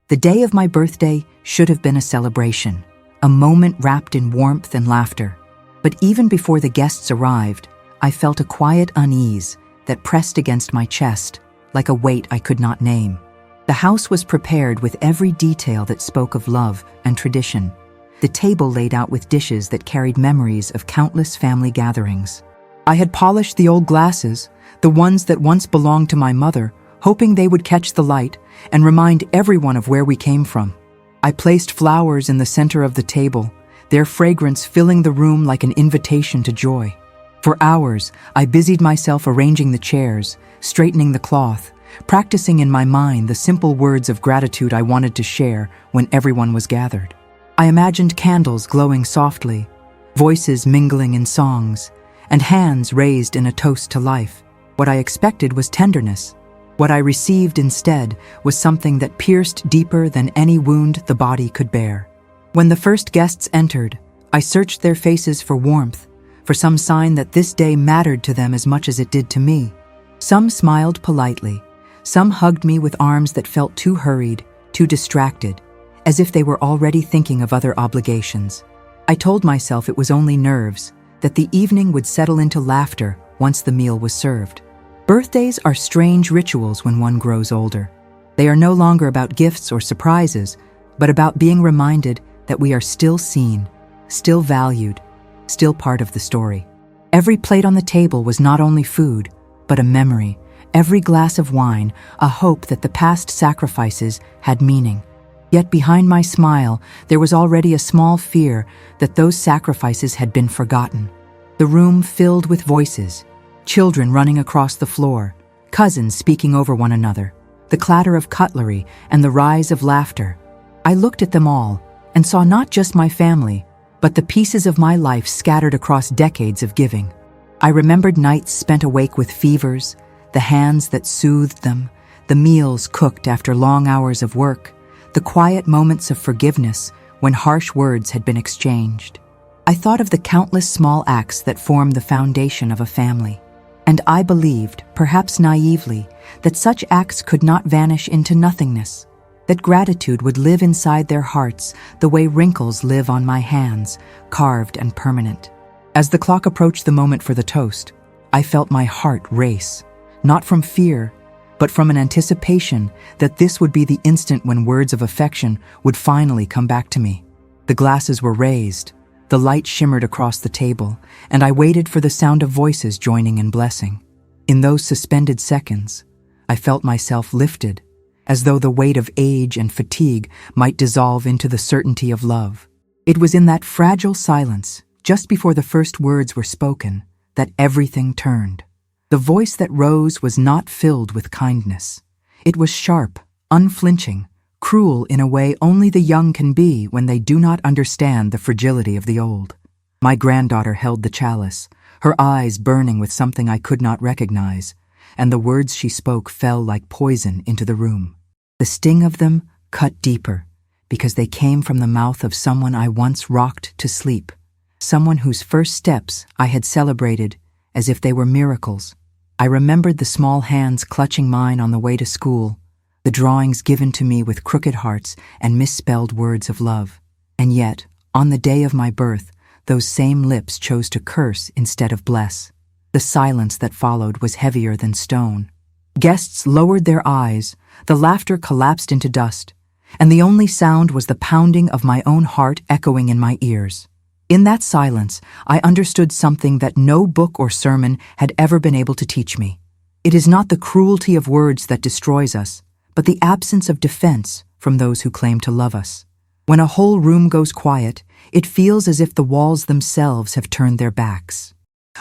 The day of my birthday should have been a celebration, a moment wrapped in warmth and laughter. But even before the guests arrived, I felt a quiet unease that pressed against my chest, like a weight I could not name. The house was prepared with every detail that spoke of love and tradition. The table laid out with dishes that carried memories of countless family gatherings. I had polished the old glasses, the ones that once belonged to my mother, hoping they would catch the light and remind everyone of where we came from. I placed flowers in the center of the table, their fragrance filling the room like an invitation to joy. For hours, I busied myself arranging the chairs, straightening the cloth, practicing in my mind the simple words of gratitude I wanted to share when everyone was gathered. I imagined candles glowing softly, voices mingling in songs, and hands raised in a toast to life. What I expected was tenderness. What I received instead was something that pierced deeper than any wound the body could bear. When the first guests entered, I searched their faces for warmth, for some sign that this day mattered to them as much as it did to me. Some smiled politely, some hugged me with arms that felt too hurried, too distracted, as if they were already thinking of other obligations. I told myself it was only nerves, that the evening would settle into laughter once the meal was served. Birthdays are strange rituals when one grows older. They are no longer about gifts or surprises, but about being reminded that we are still seen, still valued, still part of the story. Every plate on the table was not only food, but a memory. Every glass of wine, a hope that the past sacrifices had meaning. Yet behind my smile, there was already a small fear that those sacrifices had been forgotten. The room filled with voices, children running across the floor, cousins speaking over one another, the clatter of cutlery and the rise of laughter. I looked at them all and saw not just my family, but the pieces of my life scattered across decades of giving. I remembered nights spent awake with fevers, the hands that soothed them, the meals cooked after long hours of work, the quiet moments of forgiveness when harsh words had been exchanged. I thought of the countless small acts that form the foundation of a family, and I believed, perhaps naively, that such acts could not vanish into nothingness, that gratitude would live inside their hearts the way wrinkles live on my hands, carved and permanent. As the clock approached the moment for the toast, I felt my heart race, not from fear, but from an anticipation that this would be the instant when words of affection would finally come back to me. The glasses were raised, the light shimmered across the table, and I waited for the sound of voices joining in blessing. In those suspended seconds, I felt myself lifted, as though the weight of age and fatigue might dissolve into the certainty of love. It was in that fragile silence, just before the first words were spoken, that everything turned. The voice that rose was not filled with kindness. It was sharp, unflinching, cruel in a way only the young can be when they do not understand the fragility of the old. My granddaughter held the chalice, her eyes burning with something I could not recognize, and the words she spoke fell like poison into the room. The sting of them cut deeper, because they came from the mouth of someone I once rocked to sleep, someone whose first steps I had celebrated as if they were miracles. I remembered the small hands clutching mine on the way to school, the drawings given to me with crooked hearts and misspelled words of love. And yet, on the day of my birth, those same lips chose to curse instead of bless. The silence that followed was heavier than stone. Guests lowered their eyes, the laughter collapsed into dust, and the only sound was the pounding of my own heart echoing in my ears. In that silence, I understood something that no book or sermon had ever been able to teach me. It is not the cruelty of words that destroys us, but the absence of defense from those who claim to love us. When a whole room goes quiet, it feels as if the walls themselves have turned their backs.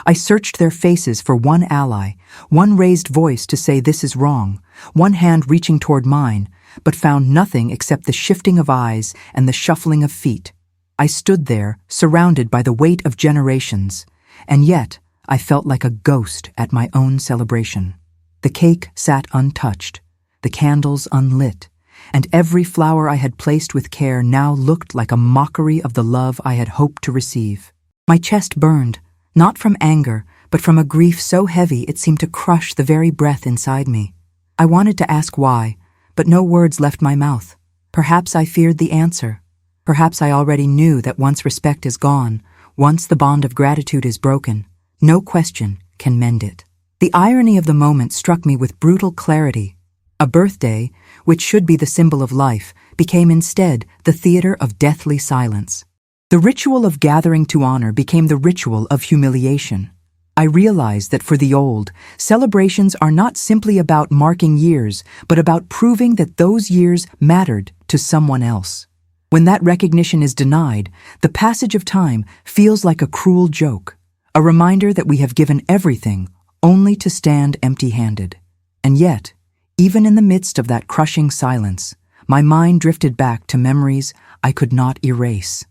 I searched their faces for one ally, one raised voice to say this is wrong, one hand reaching toward mine, but found nothing except the shifting of eyes and the shuffling of feet. I stood there, surrounded by the weight of generations, and yet I felt like a ghost at my own celebration. The cake sat untouched, the candles unlit, and every flower I had placed with care now looked like a mockery of the love I had hoped to receive. My chest burned, not from anger, but from a grief so heavy it seemed to crush the very breath inside me. I wanted to ask why, but no words left my mouth. Perhaps I feared the answer. Perhaps I already knew that once respect is gone, once the bond of gratitude is broken, no question can mend it. The irony of the moment struck me with brutal clarity. A birthday, which should be the symbol of life, became instead the theater of deathly silence. The ritual of gathering to honor became the ritual of humiliation. I realized that for the old, celebrations are not simply about marking years, but about proving that those years mattered to someone else. When that recognition is denied, the passage of time feels like a cruel joke, a reminder that we have given everything only to stand empty-handed. And yet, even in the midst of that crushing silence, my mind drifted back to memories I could not erase.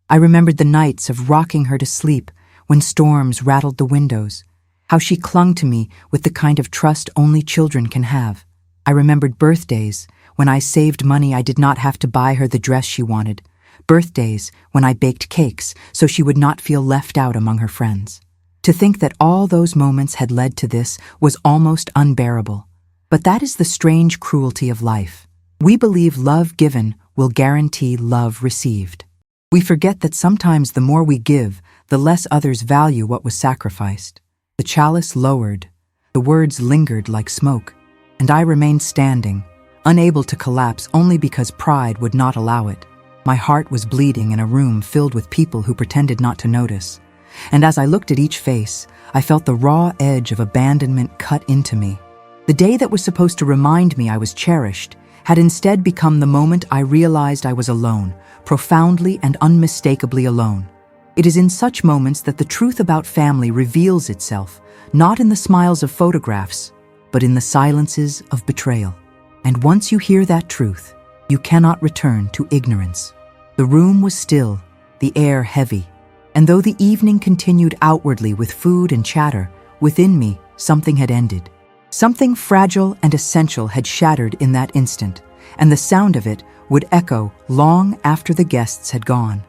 I remembered the nights of rocking her to sleep when storms rattled the windows, how she clung to me with the kind of trust only children can have. I remembered birthdays when I saved money I did not have to buy her the dress she wanted, birthdays when I baked cakes so she would not feel left out among her friends. To think that all those moments had led to this was almost unbearable. But that is the strange cruelty of life. We believe love given will guarantee love received. We forget that sometimes the more we give, the less others value what was sacrificed. The chalice lowered, the words lingered like smoke, and I remained standing, unable to collapse only because pride would not allow it. My heart was bleeding in a room filled with people who pretended not to notice, and as I looked at each face, I felt the raw edge of abandonment cut into me. The day that was supposed to remind me I was cherished had instead become the moment I realized I was alone, profoundly and unmistakably alone. It is in such moments that the truth about family reveals itself, not in the smiles of photographs, but in the silences of betrayal. And once you hear that truth, you cannot return to ignorance. The room was still, the air heavy, and though the evening continued outwardly with food and chatter, within me something had ended. Something fragile and essential had shattered in that instant, and the sound of it would echo long after the guests had gone.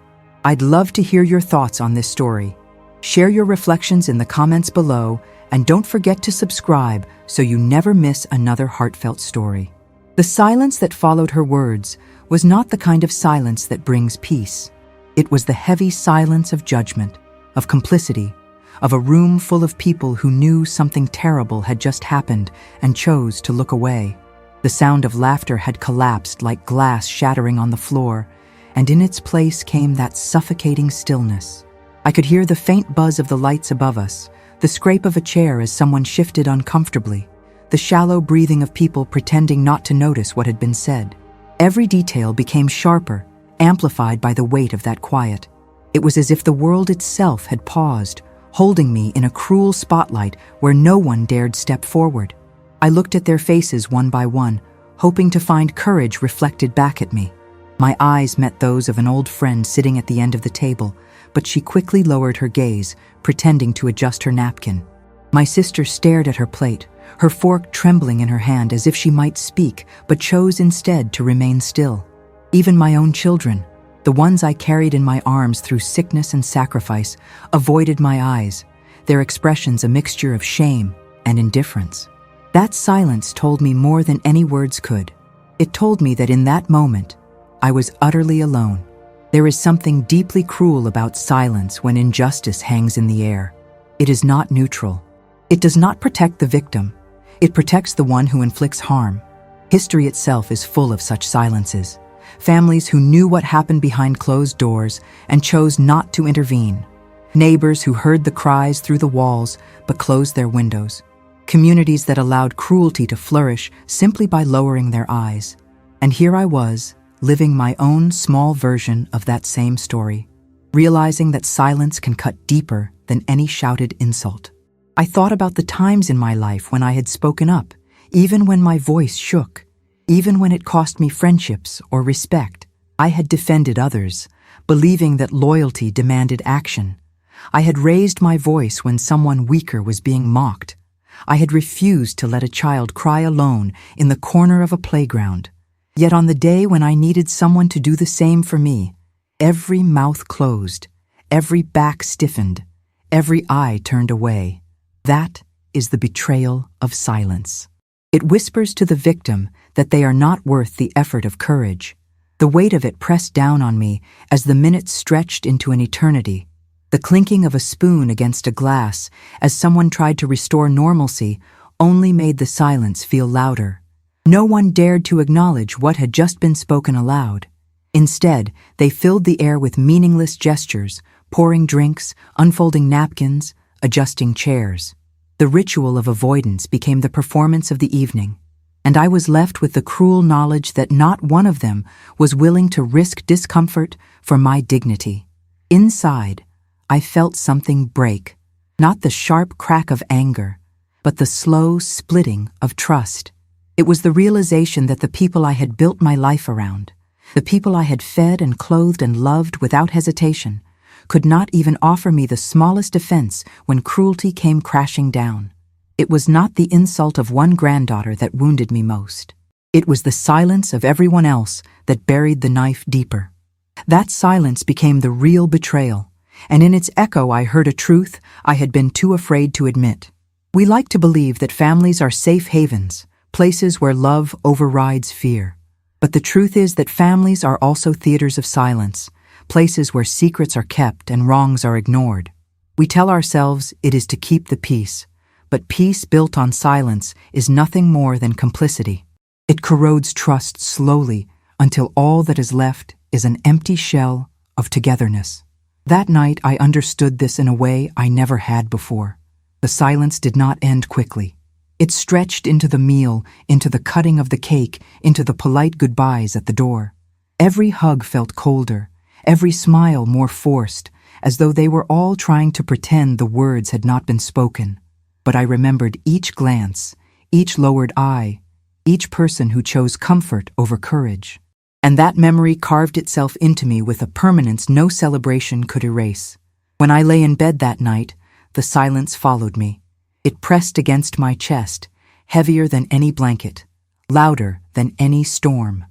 I'd love to hear your thoughts on this story. Share your reflections in the comments below, and don't forget to subscribe so you never miss another heartfelt story. The silence that followed her words was not the kind of silence that brings peace. It was the heavy silence of judgment, of complicity, of a room full of people who knew something terrible had just happened and chose to look away. The sound of laughter had collapsed like glass shattering on the floor, and in its place came that suffocating stillness. I could hear the faint buzz of the lights above us, the scrape of a chair as someone shifted uncomfortably, the shallow breathing of people pretending not to notice what had been said. Every detail became sharper, amplified by the weight of that quiet. It was as if the world itself had paused, holding me in a cruel spotlight where no one dared step forward. I looked at their faces one by one, hoping to find courage reflected back at me. My eyes met those of an old friend sitting at the end of the table, but she quickly lowered her gaze, pretending to adjust her napkin. My sister stared at her plate, her fork trembling in her hand as if she might speak, but chose instead to remain still. Even my own children, the ones I carried in my arms through sickness and sacrifice, avoided my eyes, their expressions a mixture of shame and indifference. That silence told me more than any words could. It told me that in that moment, I was utterly alone. There is something deeply cruel about silence when injustice hangs in the air. It is not neutral. It does not protect the victim. It protects the one who inflicts harm. History itself is full of such silences. Families who knew what happened behind closed doors and chose not to intervene. Neighbors who heard the cries through the walls but closed their windows. Communities that allowed cruelty to flourish simply by lowering their eyes. And here I was, living my own small version of that same story, realizing that silence can cut deeper than any shouted insult. I thought about the times in my life when I had spoken up, even when my voice shook. Even when it cost me friendships or respect, I had defended others, believing that loyalty demanded action. I had raised my voice when someone weaker was being mocked. I had refused to let a child cry alone in the corner of a playground. Yet on the day when I needed someone to do the same for me, every mouth closed, every back stiffened, every eye turned away. That is the betrayal of silence. It whispers to the victim that they are not worth the effort of courage. The weight of it pressed down on me as the minutes stretched into an eternity. The clinking of a spoon against a glass as someone tried to restore normalcy only made the silence feel louder. No one dared to acknowledge what had just been spoken aloud. Instead, they filled the air with meaningless gestures, pouring drinks, unfolding napkins, adjusting chairs. The ritual of avoidance became the performance of the evening, and I was left with the cruel knowledge that not one of them was willing to risk discomfort for my dignity. Inside, I felt something break, not the sharp crack of anger, but the slow splitting of trust. It was the realization that the people I had built my life around, the people I had fed and clothed and loved without hesitation, could not even offer me the smallest defense when cruelty came crashing down. It was not the insult of one granddaughter that wounded me most. It was the silence of everyone else that buried the knife deeper. That silence became the real betrayal, and in its echo I heard a truth I had been too afraid to admit. We like to believe that families are safe havens, places where love overrides fear. But the truth is that families are also theaters of silence, places where secrets are kept and wrongs are ignored. We tell ourselves it is to keep the peace, but peace built on silence is nothing more than complicity. It corrodes trust slowly until all that is left is an empty shell of togetherness. That night I understood this in a way I never had before. The silence did not end quickly. It stretched into the meal, into the cutting of the cake, into the polite goodbyes at the door. Every hug felt colder, every smile more forced, as though they were all trying to pretend the words had not been spoken. But I remembered each glance, each lowered eye, each person who chose comfort over courage. And that memory carved itself into me with a permanence no celebration could erase. When I lay in bed that night, the silence followed me. It pressed against my chest, heavier than any blanket, louder than any storm.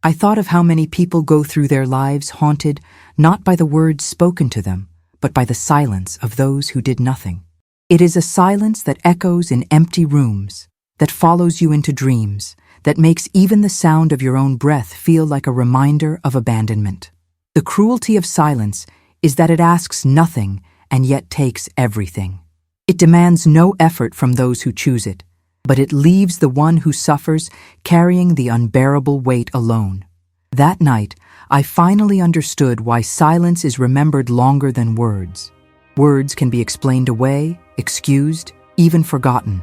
I thought of how many people go through their lives haunted not by the words spoken to them, but by the silence of those who did nothing. It is a silence that echoes in empty rooms, that follows you into dreams, that makes even the sound of your own breath feel like a reminder of abandonment. The cruelty of silence is that it asks nothing and yet takes everything. It demands no effort from those who choose it, but it leaves the one who suffers carrying the unbearable weight alone. That night, I finally understood why silence is remembered longer than words. Words can be explained away, excused, even forgotten.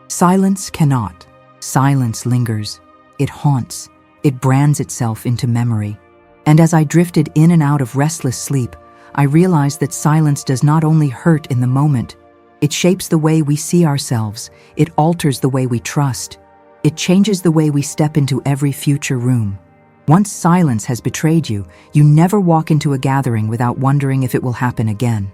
Silence cannot. Silence lingers. It haunts. It brands itself into memory. And as I drifted in and out of restless sleep, I realized that silence does not only hurt in the moment. It shapes the way we see ourselves. It alters the way we trust. It changes the way we step into every future room. Once silence has betrayed you, you never walk into a gathering without wondering if it will happen again.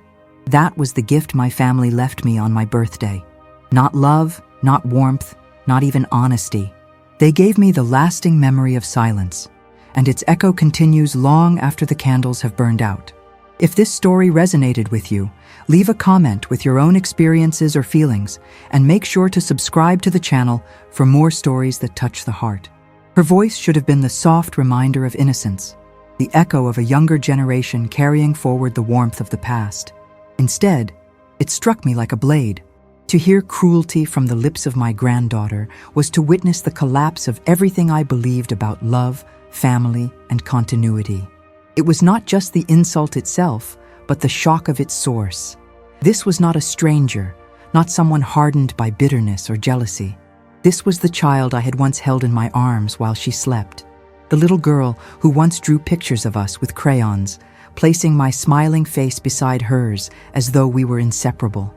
That was the gift my family left me on my birthday. Not love, not warmth, not even honesty. They gave me the lasting memory of silence, and its echo continues long after the candles have burned out. If this story resonated with you, leave a comment with your own experiences or feelings, and make sure to subscribe to the channel for more stories that touch the heart. Her voice should have been the soft reminder of innocence, the echo of a younger generation carrying forward the warmth of the past. Instead, it struck me like a blade. To hear cruelty from the lips of my granddaughter was to witness the collapse of everything I believed about love, family, and continuity. It was not just the insult itself, but the shock of its source. This was not a stranger, not someone hardened by bitterness or jealousy. This was the child I had once held in my arms while she slept, the little girl who once drew pictures of us with crayons, placing my smiling face beside hers as though we were inseparable.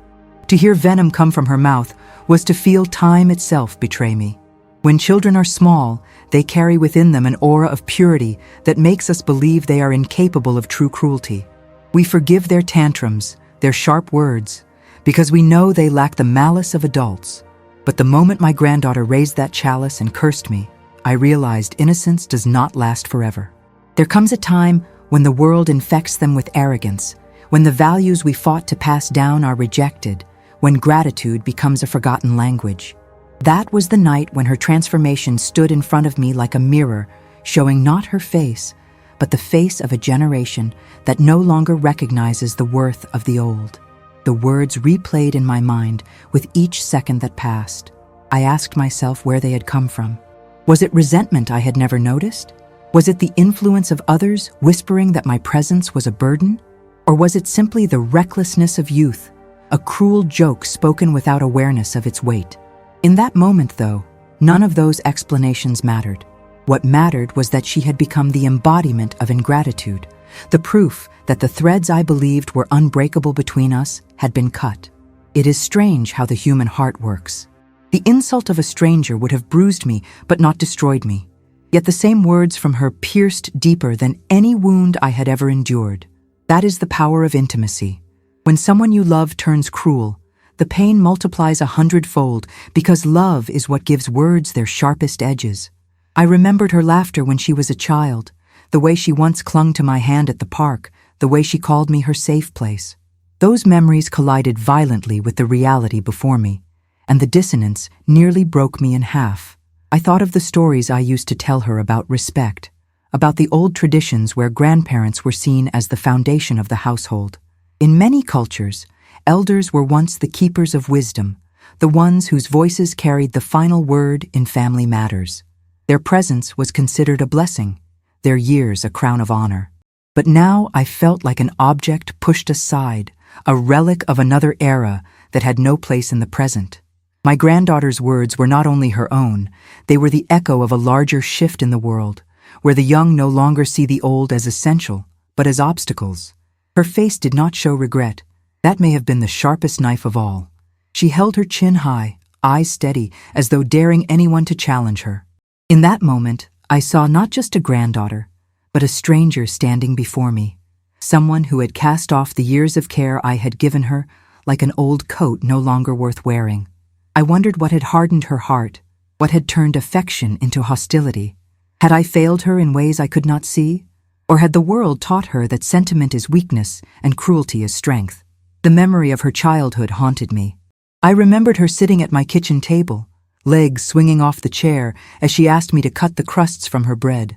To hear venom come from her mouth was to feel time itself betray me. When children are small, they carry within them an aura of purity that makes us believe they are incapable of true cruelty. We forgive their tantrums, their sharp words, because we know they lack the malice of adults. But the moment my granddaughter raised that chalice and cursed me, I realized innocence does not last forever. There comes a time when the world infects them with arrogance, when the values we fought to pass down are rejected, when gratitude becomes a forgotten language. That was the night when her transformation stood in front of me like a mirror, showing not her face, but the face of a generation that no longer recognizes the worth of the old. The words replayed in my mind with each second that passed. I asked myself where they had come from. Was it resentment I had never noticed? Was it the influence of others whispering that my presence was a burden? Or was it simply the recklessness of youth, a cruel joke spoken without awareness of its weight? In that moment, though, none of those explanations mattered. What mattered was that she had become the embodiment of ingratitude, the proof that the threads I believed were unbreakable between us had been cut. It is strange how the human heart works. The insult of a stranger would have bruised me, but not destroyed me. Yet the same words from her pierced deeper than any wound I had ever endured. That is the power of intimacy. When someone you love turns cruel, the pain multiplies 100-fold because love is what gives words their sharpest edges. I remembered her laughter when she was a child, the way she once clung to my hand at the park, the way she called me her safe place. Those memories collided violently with the reality before me, and the dissonance nearly broke me in half. I thought of the stories I used to tell her about respect, about the old traditions where grandparents were seen as the foundation of the household. In many cultures, elders were once the keepers of wisdom, the ones whose voices carried the final word in family matters. Their presence was considered a blessing, their years a crown of honor. But now I felt like an object pushed aside, a relic of another era that had no place in the present. My granddaughter's words were not only her own, they were the echo of a larger shift in the world, where the young no longer see the old as essential, but as obstacles. Her face did not show regret. That may have been the sharpest knife of all. She held her chin high, eyes steady, as though daring anyone to challenge her. In that moment, I saw not just a granddaughter, but a stranger standing before me, someone who had cast off the years of care I had given her like an old coat no longer worth wearing. I wondered what had hardened her heart, what had turned affection into hostility. Had I failed her in ways I could not see? Or had the world taught her that sentiment is weakness and cruelty is strength? The memory of her childhood haunted me. I remembered her sitting at my kitchen table, legs swinging off the chair as she asked me to cut the crusts from her bread.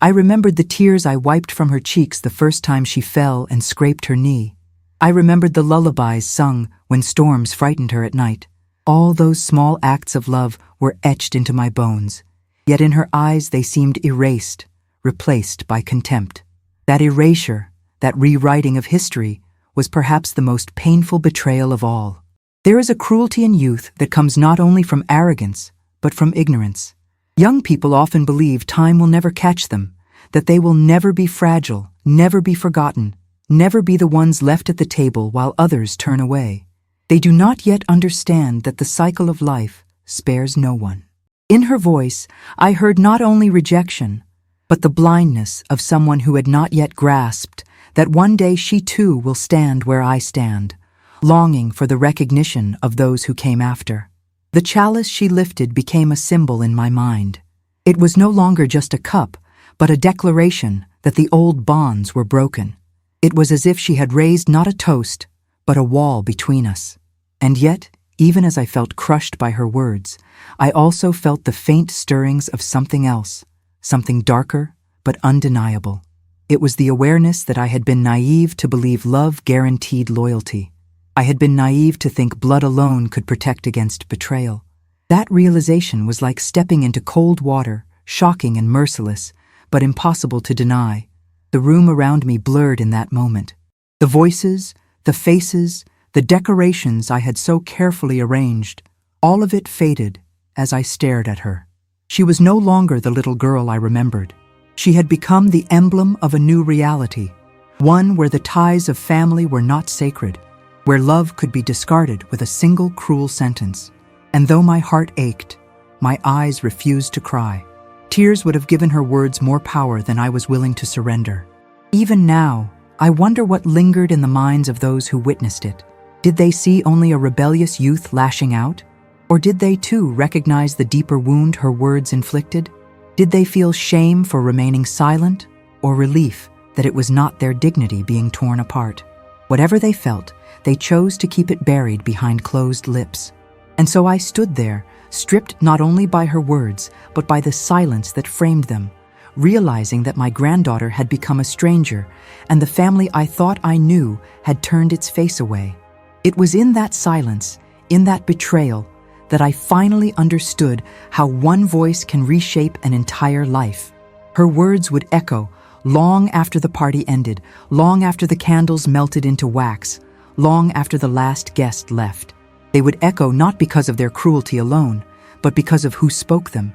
I remembered the tears I wiped from her cheeks the first time she fell and scraped her knee. I remembered the lullabies sung when storms frightened her at night. All those small acts of love were etched into my bones, yet in her eyes they seemed erased, replaced by contempt. That erasure, that rewriting of history, was perhaps the most painful betrayal of all. There is a cruelty in youth that comes not only from arrogance, but from ignorance. Young people often believe time will never catch them, that they will never be fragile, never be forgotten, never be the ones left at the table while others turn away. They do not yet understand that the cycle of life spares no one. In her voice, I heard not only rejection, but the blindness of someone who had not yet grasped that one day she too will stand where I stand, longing for the recognition of those who came after. The chalice she lifted became a symbol in my mind. It was no longer just a cup, but a declaration that the old bonds were broken. It was as if she had raised not a toast, but a wall between us. And yet, even as I felt crushed by her words, I also felt the faint stirrings of something else, something darker but undeniable. It was the awareness that I had been naive to believe love guaranteed loyalty. I had been naive to think blood alone could protect against betrayal. That realization was like stepping into cold water, shocking and merciless, but impossible to deny. The room around me blurred in that moment. The voices, the faces, the decorations I had so carefully arranged, all of it faded as I stared at her. She was no longer the little girl I remembered. She had become the emblem of a new reality, one where the ties of family were not sacred, where love could be discarded with a single cruel sentence. And though my heart ached, my eyes refused to cry. Tears would have given her words more power than I was willing to surrender. Even now, I wonder what lingered in the minds of those who witnessed it. Did they see only a rebellious youth lashing out? Or did they too recognize the deeper wound her words inflicted? Did they feel shame for remaining silent, or relief that it was not their dignity being torn apart? Whatever they felt, they chose to keep it buried behind closed lips. And so I stood there, stripped not only by her words, but by the silence that framed them, realizing that my granddaughter had become a stranger, and the family I thought I knew had turned its face away. It was in that silence, in that betrayal, that I finally understood how one voice can reshape an entire life. Her words would echo long after the party ended, long after the candles melted into wax, long after the last guest left. They would echo not because of their cruelty alone, but because of who spoke them,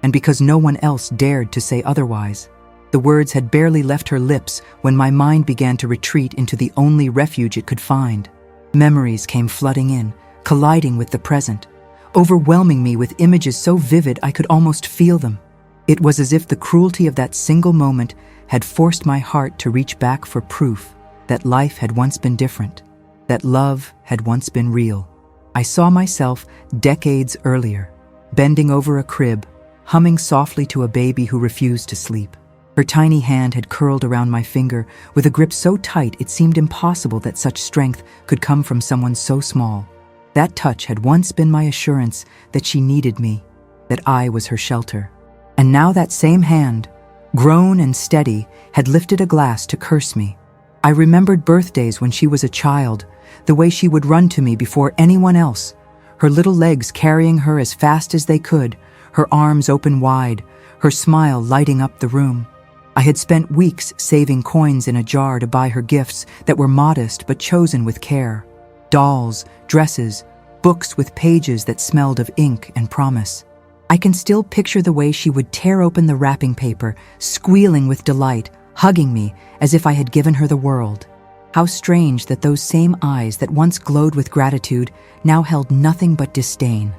and because no one else dared to say otherwise. The words had barely left her lips when my mind began to retreat into the only refuge it could find. Memories came flooding in, colliding with the present, overwhelming me with images so vivid I could almost feel them. It was as if the cruelty of that single moment had forced my heart to reach back for proof that life had once been different, that love had once been real. I saw myself decades earlier, bending over a crib, humming softly to a baby who refused to sleep. Her tiny hand had curled around my finger with a grip so tight it seemed impossible that such strength could come from someone so small. That touch had once been my assurance that she needed me, that I was her shelter. And now that same hand, grown and steady, had lifted a glass to curse me. I remembered birthdays when she was a child, the way she would run to me before anyone else, her little legs carrying her as fast as they could, her arms open wide, her smile lighting up the room. I had spent weeks saving coins in a jar to buy her gifts that were modest but chosen with care. Dolls, dresses, books with pages that smelled of ink and promise. I can still picture the way she would tear open the wrapping paper, squealing with delight, hugging me as if I had given her the world. How strange that those same eyes that once glowed with gratitude now held nothing but disdain.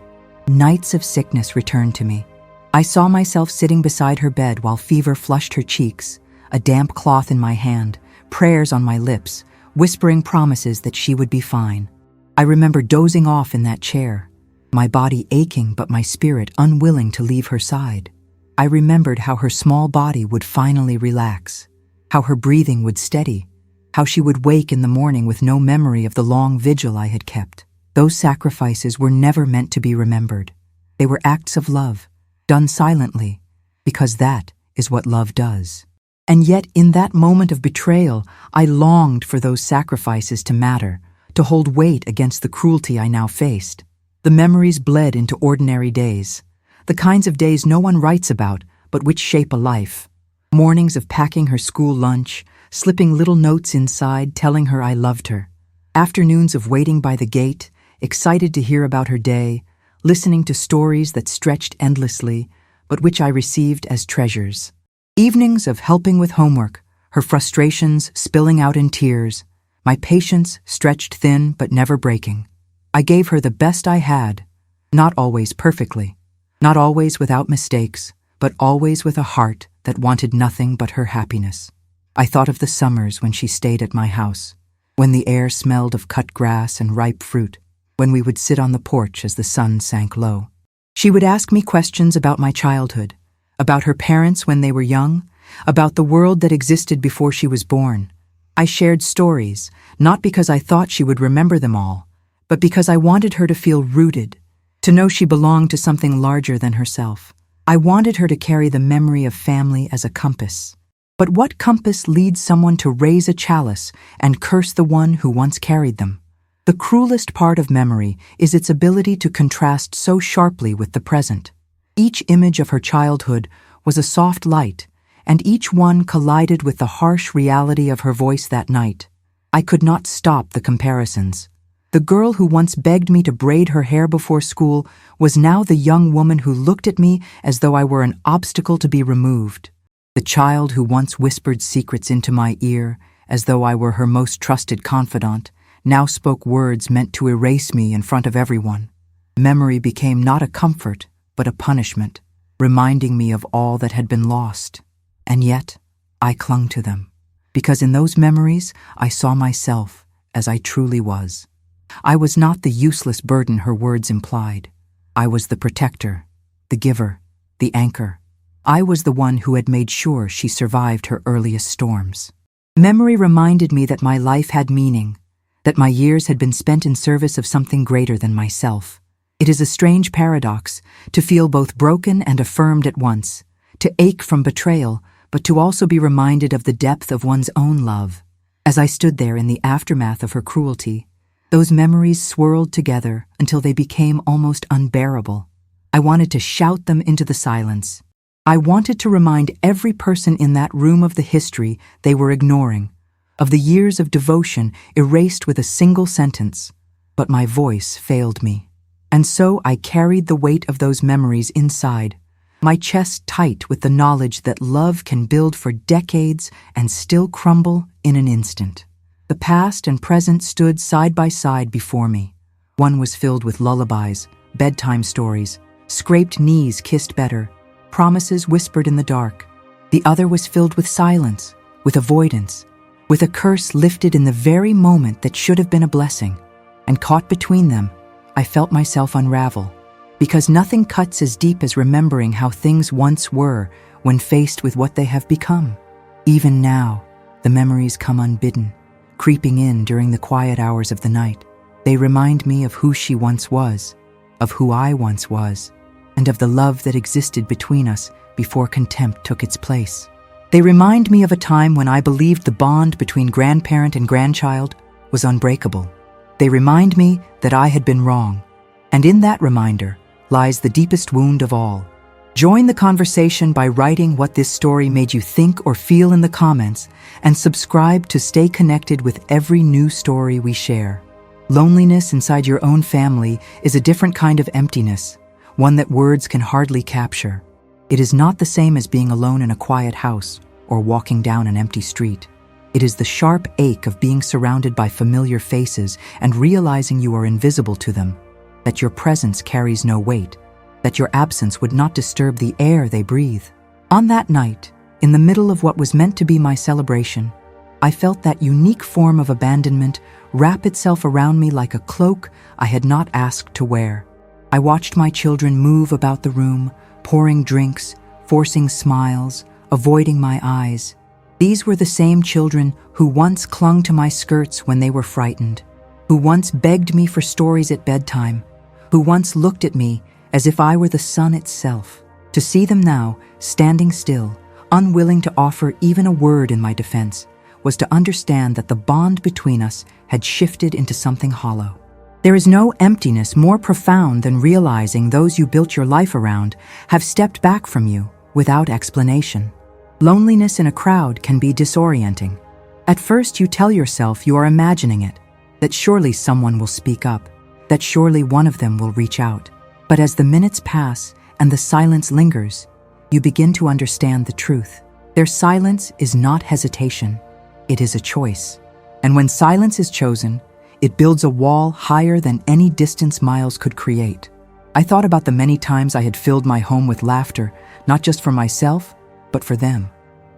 Nights of sickness returned to me. I saw myself sitting beside her bed while fever flushed her cheeks, a damp cloth in my hand, prayers on my lips, whispering promises that she would be fine. I remember dozing off in that chair, my body aching but my spirit unwilling to leave her side. I remembered how her small body would finally relax, how her breathing would steady, how she would wake in the morning with no memory of the long vigil I had kept. Those sacrifices were never meant to be remembered. They were acts of love, done silently, because that is what love does. And yet, in that moment of betrayal, I longed for those sacrifices to matter, to hold weight against the cruelty I now faced. The memories bled into ordinary days, the kinds of days no one writes about, but which shape a life. Mornings of packing her school lunch, slipping little notes inside telling her I loved her. Afternoons of waiting by the gate, excited to hear about her day, listening to stories that stretched endlessly, but which I received as treasures. Evenings of helping with homework, her frustrations spilling out in tears, my patience stretched thin but never breaking. I gave her the best I had, not always perfectly, not always without mistakes, but always with a heart that wanted nothing but her happiness. I thought of the summers when she stayed at my house, when the air smelled of cut grass and ripe fruit, when we would sit on the porch as the sun sank low. She would ask me questions about my childhood, about her parents when they were young, about the world that existed before she was born. I shared stories, not because I thought she would remember them all, but because I wanted her to feel rooted, to know she belonged to something larger than herself. I wanted her to carry the memory of family as a compass. But what compass leads someone to raise a chalice and curse the one who once carried them? The cruelest part of memory is its ability to contrast so sharply with the present. Each image of her childhood was a soft light, and each one collided with the harsh reality of her voice that night. I could not stop the comparisons. The girl who once begged me to braid her hair before school was now the young woman who looked at me as though I were an obstacle to be removed. The child who once whispered secrets into my ear as though I were her most trusted confidant now spoke words meant to erase me in front of everyone. Memory became not a comfort, but a punishment, reminding me of all that had been lost. And yet, I clung to them, because in those memories I saw myself as I truly was. I was not the useless burden her words implied. I was the protector, the giver, the anchor. I was the one who had made sure she survived her earliest storms. Memory reminded me that my life had meaning, that my years had been spent in service of something greater than myself. It is a strange paradox to feel both broken and affirmed at once, to ache from betrayal, but to also be reminded of the depth of one's own love. As I stood there in the aftermath of her cruelty, those memories swirled together until they became almost unbearable. I wanted to shout them into the silence. I wanted to remind every person in that room of the history they were ignoring, of the years of devotion erased with a single sentence. But my voice failed me. And so I carried the weight of those memories inside, my chest tight with the knowledge that love can build for decades and still crumble in an instant. The past and present stood side by side before me. One was filled with lullabies, bedtime stories, scraped knees kissed better, promises whispered in the dark. The other was filled with silence, with avoidance, with a curse lifted in the very moment that should have been a blessing. And caught between them, I felt myself unravel, because nothing cuts as deep as remembering how things once were when faced with what they have become. Even now, the memories come unbidden, creeping in during the quiet hours of the night. They remind me of who she once was, of who I once was, and of the love that existed between us before contempt took its place. They remind me of a time when I believed the bond between grandparent and grandchild was unbreakable. They remind me that I had been wrong, and in that reminder lies the deepest wound of all. Join the conversation by writing what this story made you think or feel in the comments, and subscribe to stay connected with every new story we share. Loneliness inside your own family is a different kind of emptiness, one that words can hardly capture. It is not the same as being alone in a quiet house or walking down an empty street. It is the sharp ache of being surrounded by familiar faces and realizing you are invisible to them, that your presence carries no weight, that your absence would not disturb the air they breathe. On that night, in the middle of what was meant to be my celebration, I felt that unique form of abandonment wrap itself around me like a cloak I had not asked to wear. I watched my children move about the room, pouring drinks, forcing smiles, avoiding my eyes. These were the same children who once clung to my skirts when they were frightened, who once begged me for stories at bedtime, who once looked at me as if I were the sun itself. To see them now, standing still, unwilling to offer even a word in my defense, was to understand that the bond between us had shifted into something hollow. There is no emptiness more profound than realizing those you built your life around have stepped back from you without explanation. Loneliness in a crowd can be disorienting. At first you tell yourself you are imagining it, that surely someone will speak up, that surely one of them will reach out. But as the minutes pass and the silence lingers, you begin to understand the truth. Their silence is not hesitation, it is a choice. And when silence is chosen, it builds a wall higher than any distance miles could create. I thought about the many times I had filled my home with laughter, not just for myself, but for them.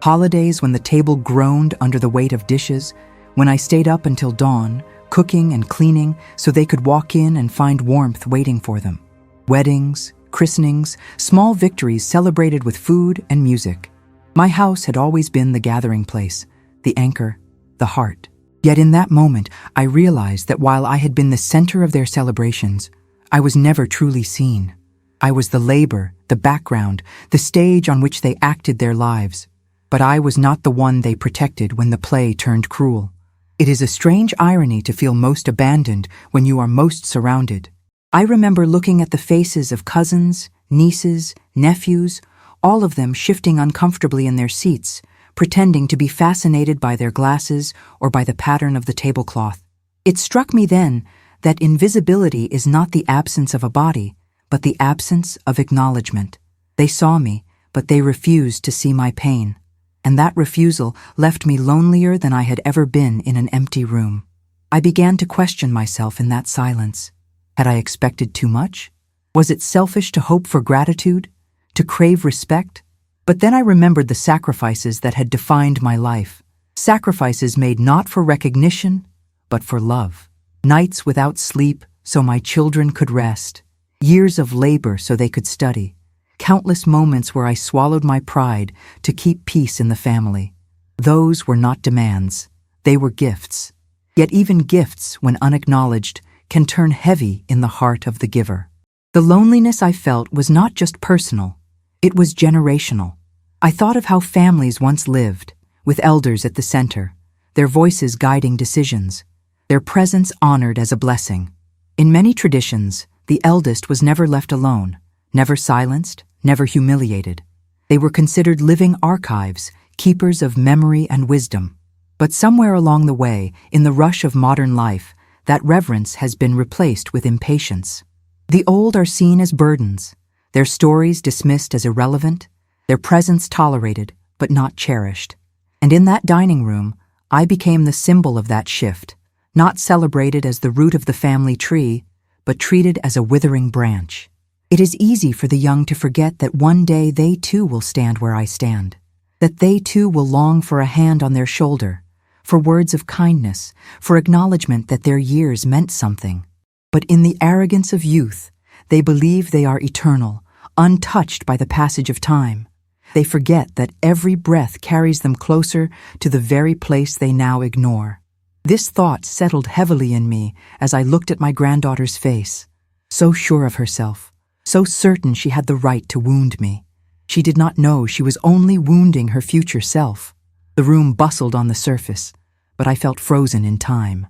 Holidays when the table groaned under the weight of dishes, when I stayed up until dawn, cooking and cleaning so they could walk in and find warmth waiting for them. Weddings, christenings, small victories celebrated with food and music. My house had always been the gathering place, the anchor, the heart. Yet in that moment, I realized that while I had been the center of their celebrations, I was never truly seen. I was the labor, the background, the stage on which they acted their lives. But I was not the one they protected when the play turned cruel. It is a strange irony to feel most abandoned when you are most surrounded. I remember looking at the faces of cousins, nieces, nephews, all of them shifting uncomfortably in their seats, pretending to be fascinated by their glasses or by the pattern of the tablecloth. It struck me then that invisibility is not the absence of a body, but the absence of acknowledgement. They saw me, but they refused to see my pain. And that refusal left me lonelier than I had ever been in an empty room. I began to question myself in that silence. Had I expected too much? Was it selfish to hope for gratitude? To crave respect? But then I remembered the sacrifices that had defined my life. Sacrifices made not for recognition, but for love. Nights without sleep so my children could rest. Years of labor so they could study. Countless moments where I swallowed my pride to keep peace in the family. Those were not demands. They were gifts. Yet even gifts, when unacknowledged, can turn heavy in the heart of the giver. The loneliness I felt was not just personal. It was generational. I thought of how families once lived, with elders at the center, their voices guiding decisions, their presence honored as a blessing. In many traditions, the eldest was never left alone, never silenced, never humiliated. They were considered living archives, keepers of memory and wisdom. But somewhere along the way, in the rush of modern life, that reverence has been replaced with impatience. The old are seen as burdens, their stories dismissed as irrelevant, their presence tolerated but not cherished. And in that dining room, I became the symbol of that shift, not celebrated as the root of the family tree, but treated as a withering branch. It is easy for the young to forget that one day they too will stand where I stand, that they too will long for a hand on their shoulder, for words of kindness, for acknowledgement that their years meant something. But in the arrogance of youth, they believe they are eternal, untouched by the passage of time. They forget that every breath carries them closer to the very place they now ignore. This thought settled heavily in me as I looked at my granddaughter's face, so sure of herself, so certain she had the right to wound me. She did not know she was only wounding her future self. The room bustled on the surface, but I felt frozen in time.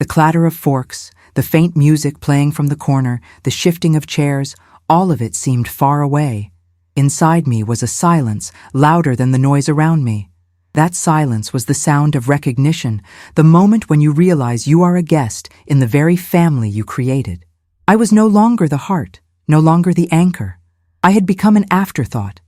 The clatter of forks, the faint music playing from the corner, the shifting of chairs, all of it seemed far away. Inside me was a silence louder than the noise around me. That silence was the sound of recognition, the moment when you realize you are a guest in the very family you created. I was no longer the heart, no longer the anchor. I had become an afterthought,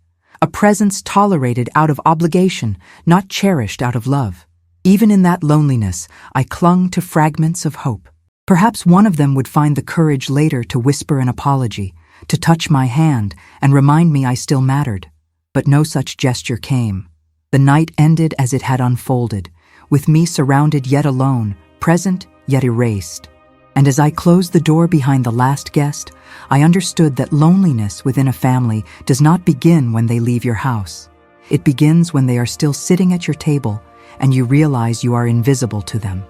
a presence tolerated out of obligation, not cherished out of love. Even in that loneliness, I clung to fragments of hope. Perhaps one of them would find the courage later to whisper an apology, to touch my hand and remind me I still mattered. But no such gesture came. The night ended as it had unfolded, with me surrounded yet alone, present yet erased. And as I closed the door behind the last guest, I understood that loneliness within a family does not begin when they leave your house. It begins when they are still sitting at your table and you realize you are invisible to them.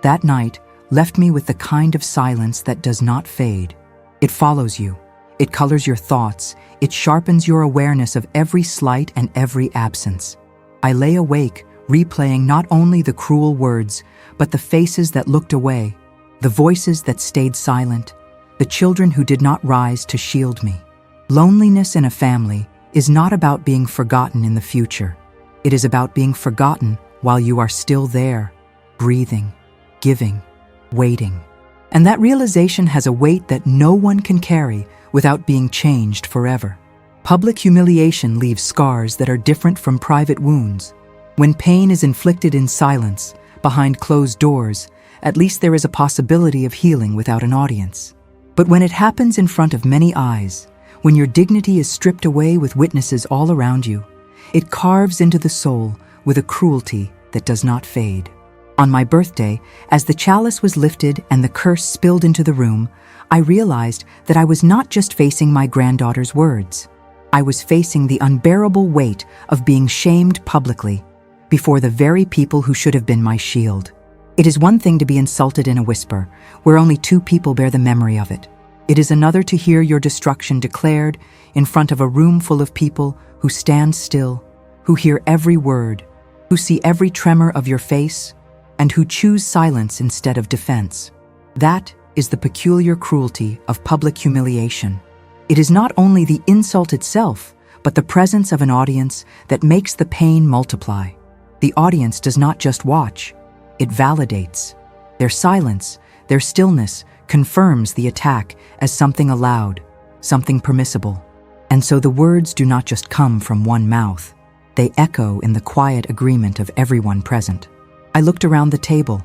That night left me with the kind of silence that does not fade. It follows you. It colors your thoughts. It sharpens your awareness of every slight and every absence. I lay awake, replaying not only the cruel words, but the faces that looked away, the voices that stayed silent, the children who did not rise to shield me. Loneliness in a family is not about being forgotten in the future. It is about being forgotten while you are still there, breathing, giving, waiting. And that realization has a weight that no one can carry without being changed forever. Public humiliation leaves scars that are different from private wounds. When pain is inflicted in silence, behind closed doors, at least there is a possibility of healing without an audience. But when it happens in front of many eyes, when your dignity is stripped away with witnesses all around you, it carves into the soul with a cruelty that does not fade. On my birthday, as the chalice was lifted and the curse spilled into the room, I realized that I was not just facing my granddaughter's words. I was facing the unbearable weight of being shamed publicly before the very people who should have been my shield. It is one thing to be insulted in a whisper, where only two people bear the memory of it. It is another to hear your destruction declared in front of a room full of people who stand still, who hear every word, who see every tremor of your face, and who choose silence instead of defense. That is the peculiar cruelty of public humiliation. It is not only the insult itself, but the presence of an audience that makes the pain multiply. The audience does not just watch, it validates. Their silence, their stillness, confirms the attack as something allowed, something permissible. And so the words do not just come from one mouth. They echo in the quiet agreement of everyone present. I looked around the table,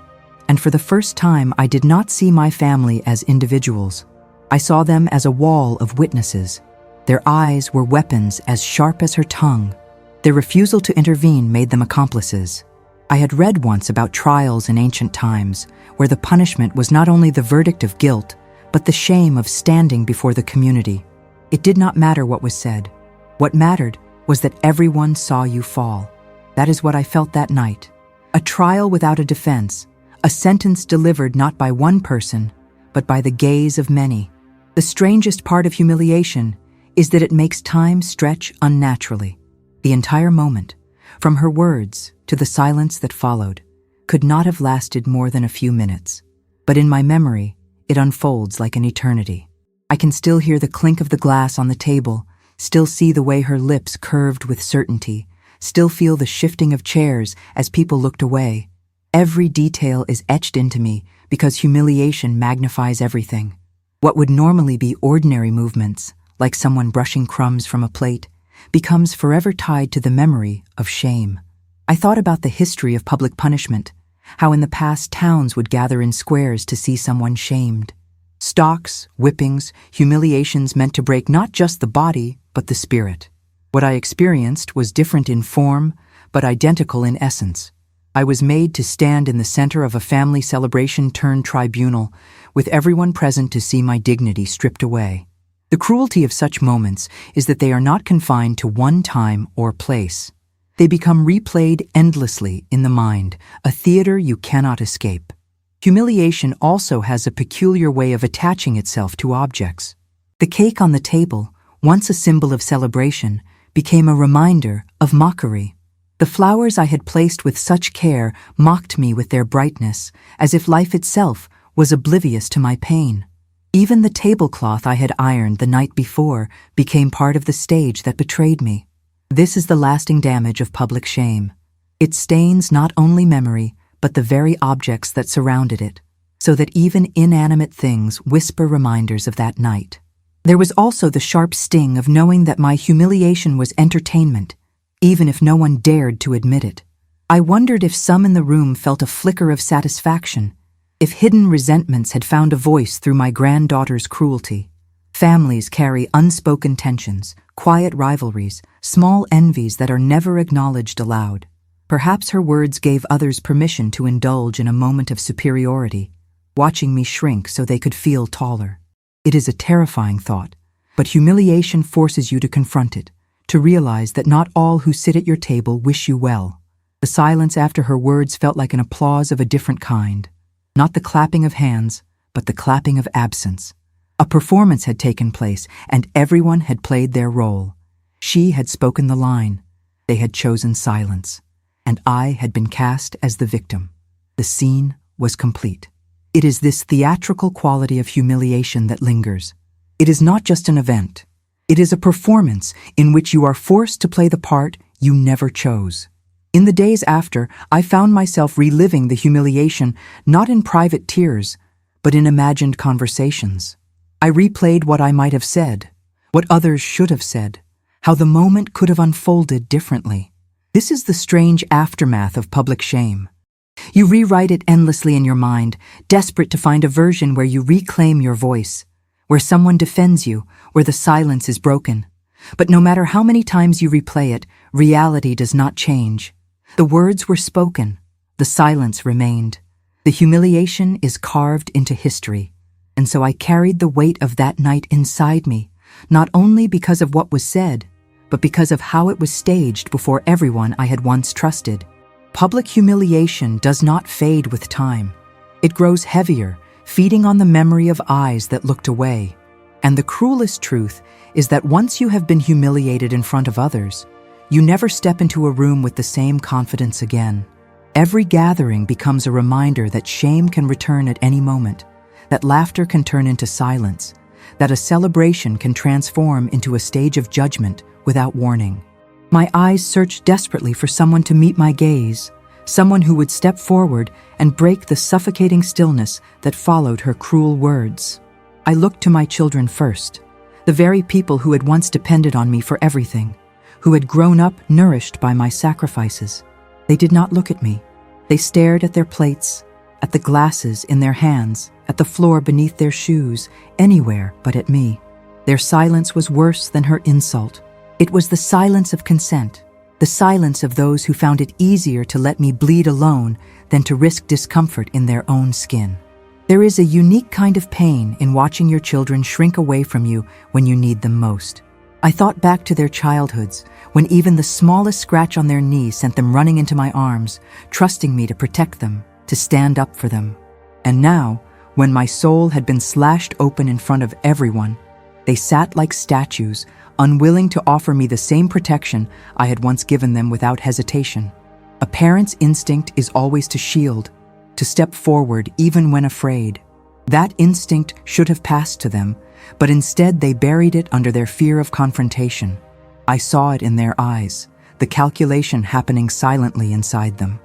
and for the first time I did not see my family as individuals. I saw them as a wall of witnesses. Their eyes were weapons as sharp as her tongue. Their refusal to intervene made them accomplices. I had read once about trials in ancient times, where the punishment was not only the verdict of guilt, but the shame of standing before the community. It did not matter what was said. What mattered was that everyone saw you fall. That is what I felt that night. A trial without a defense, a sentence delivered not by one person, but by the gaze of many. The strangest part of humiliation is that it makes time stretch unnaturally. The entire moment, from her words to the silence that followed, could not have lasted more than a few minutes. But in my memory, it unfolds like an eternity. I can still hear the clink of the glass on the table, still see the way her lips curved with certainty, still feel the shifting of chairs as people looked away. Every detail is etched into me because humiliation magnifies everything. What would normally be ordinary movements, like someone brushing crumbs from a plate, becomes forever tied to the memory of shame. I thought about the history of public punishment, how in the past towns would gather in squares to see someone shamed. Stocks, whippings, humiliations meant to break not just the body, but the spirit. What I experienced was different in form, but identical in essence. I was made to stand in the center of a family celebration turned tribunal, with everyone present to see my dignity stripped away. The cruelty of such moments is that they are not confined to one time or place. They become replayed endlessly in the mind, a theater you cannot escape. Humiliation also has a peculiar way of attaching itself to objects. The cake on the table, once a symbol of celebration, became a reminder of mockery. The flowers I had placed with such care mocked me with their brightness, as if life itself was oblivious to my pain. Even the tablecloth I had ironed the night before became part of the stage that betrayed me. This is the lasting damage of public shame. It stains not only memory, but the very objects that surrounded it, so that even inanimate things whisper reminders of that night. There was also the sharp sting of knowing that my humiliation was entertainment, even if no one dared to admit it. I wondered if some in the room felt a flicker of satisfaction, if hidden resentments had found a voice through my granddaughter's cruelty. Families carry unspoken tensions, quiet rivalries, small envies that are never acknowledged aloud. Perhaps her words gave others permission to indulge in a moment of superiority, watching me shrink so they could feel taller. It is a terrifying thought, but humiliation forces you to confront it, to realize that not all who sit at your table wish you well. The silence after her words felt like an applause of a different kind. Not the clapping of hands, but the clapping of absence. A performance had taken place, and everyone had played their role. She had spoken the line. They had chosen silence. And I had been cast as the victim. The scene was complete. It is this theatrical quality of humiliation that lingers. It is not just an event. It is a performance in which you are forced to play the part you never chose. In the days after, I found myself reliving the humiliation not in private tears, but in imagined conversations. I replayed what I might have said, what others should have said, how the moment could have unfolded differently. This is the strange aftermath of public shame. You rewrite it endlessly in your mind, desperate to find a version where you reclaim your voice, where someone defends you, where the silence is broken. But no matter how many times you replay it, reality does not change. The words were spoken, the silence remained. The humiliation is carved into history, and so I carried the weight of that night inside me, not only because of what was said, but because of how it was staged before everyone I had once trusted. Public humiliation does not fade with time. It grows heavier, feeding on the memory of eyes that looked away. And the cruelest truth is that once you have been humiliated in front of others, you never step into a room with the same confidence again. Every gathering becomes a reminder that shame can return at any moment, that laughter can turn into silence, that a celebration can transform into a stage of judgment without warning. My eyes searched desperately for someone to meet my gaze, someone who would step forward and break the suffocating stillness that followed her cruel words. I looked to my children first, the very people who had once depended on me for everything, who had grown up nourished by my sacrifices. They did not look at me. They stared at their plates, at the glasses in their hands, at the floor beneath their shoes, anywhere but at me. Their silence was worse than her insult. It was the silence of consent, the silence of those who found it easier to let me bleed alone than to risk discomfort in their own skin. There is a unique kind of pain in watching your children shrink away from you when you need them most. I thought back to their childhoods, when even the smallest scratch on their knee sent them running into my arms, trusting me to protect them, to stand up for them. And now, when my soul had been slashed open in front of everyone, They sat like statues, unwilling to offer me the same protection I had once given them without hesitation. A parent's instinct is always to shield, to step forward even when afraid. That instinct should have passed to them, but instead they buried it under their fear of confrontation. I saw it in their eyes, the calculation happening silently inside them.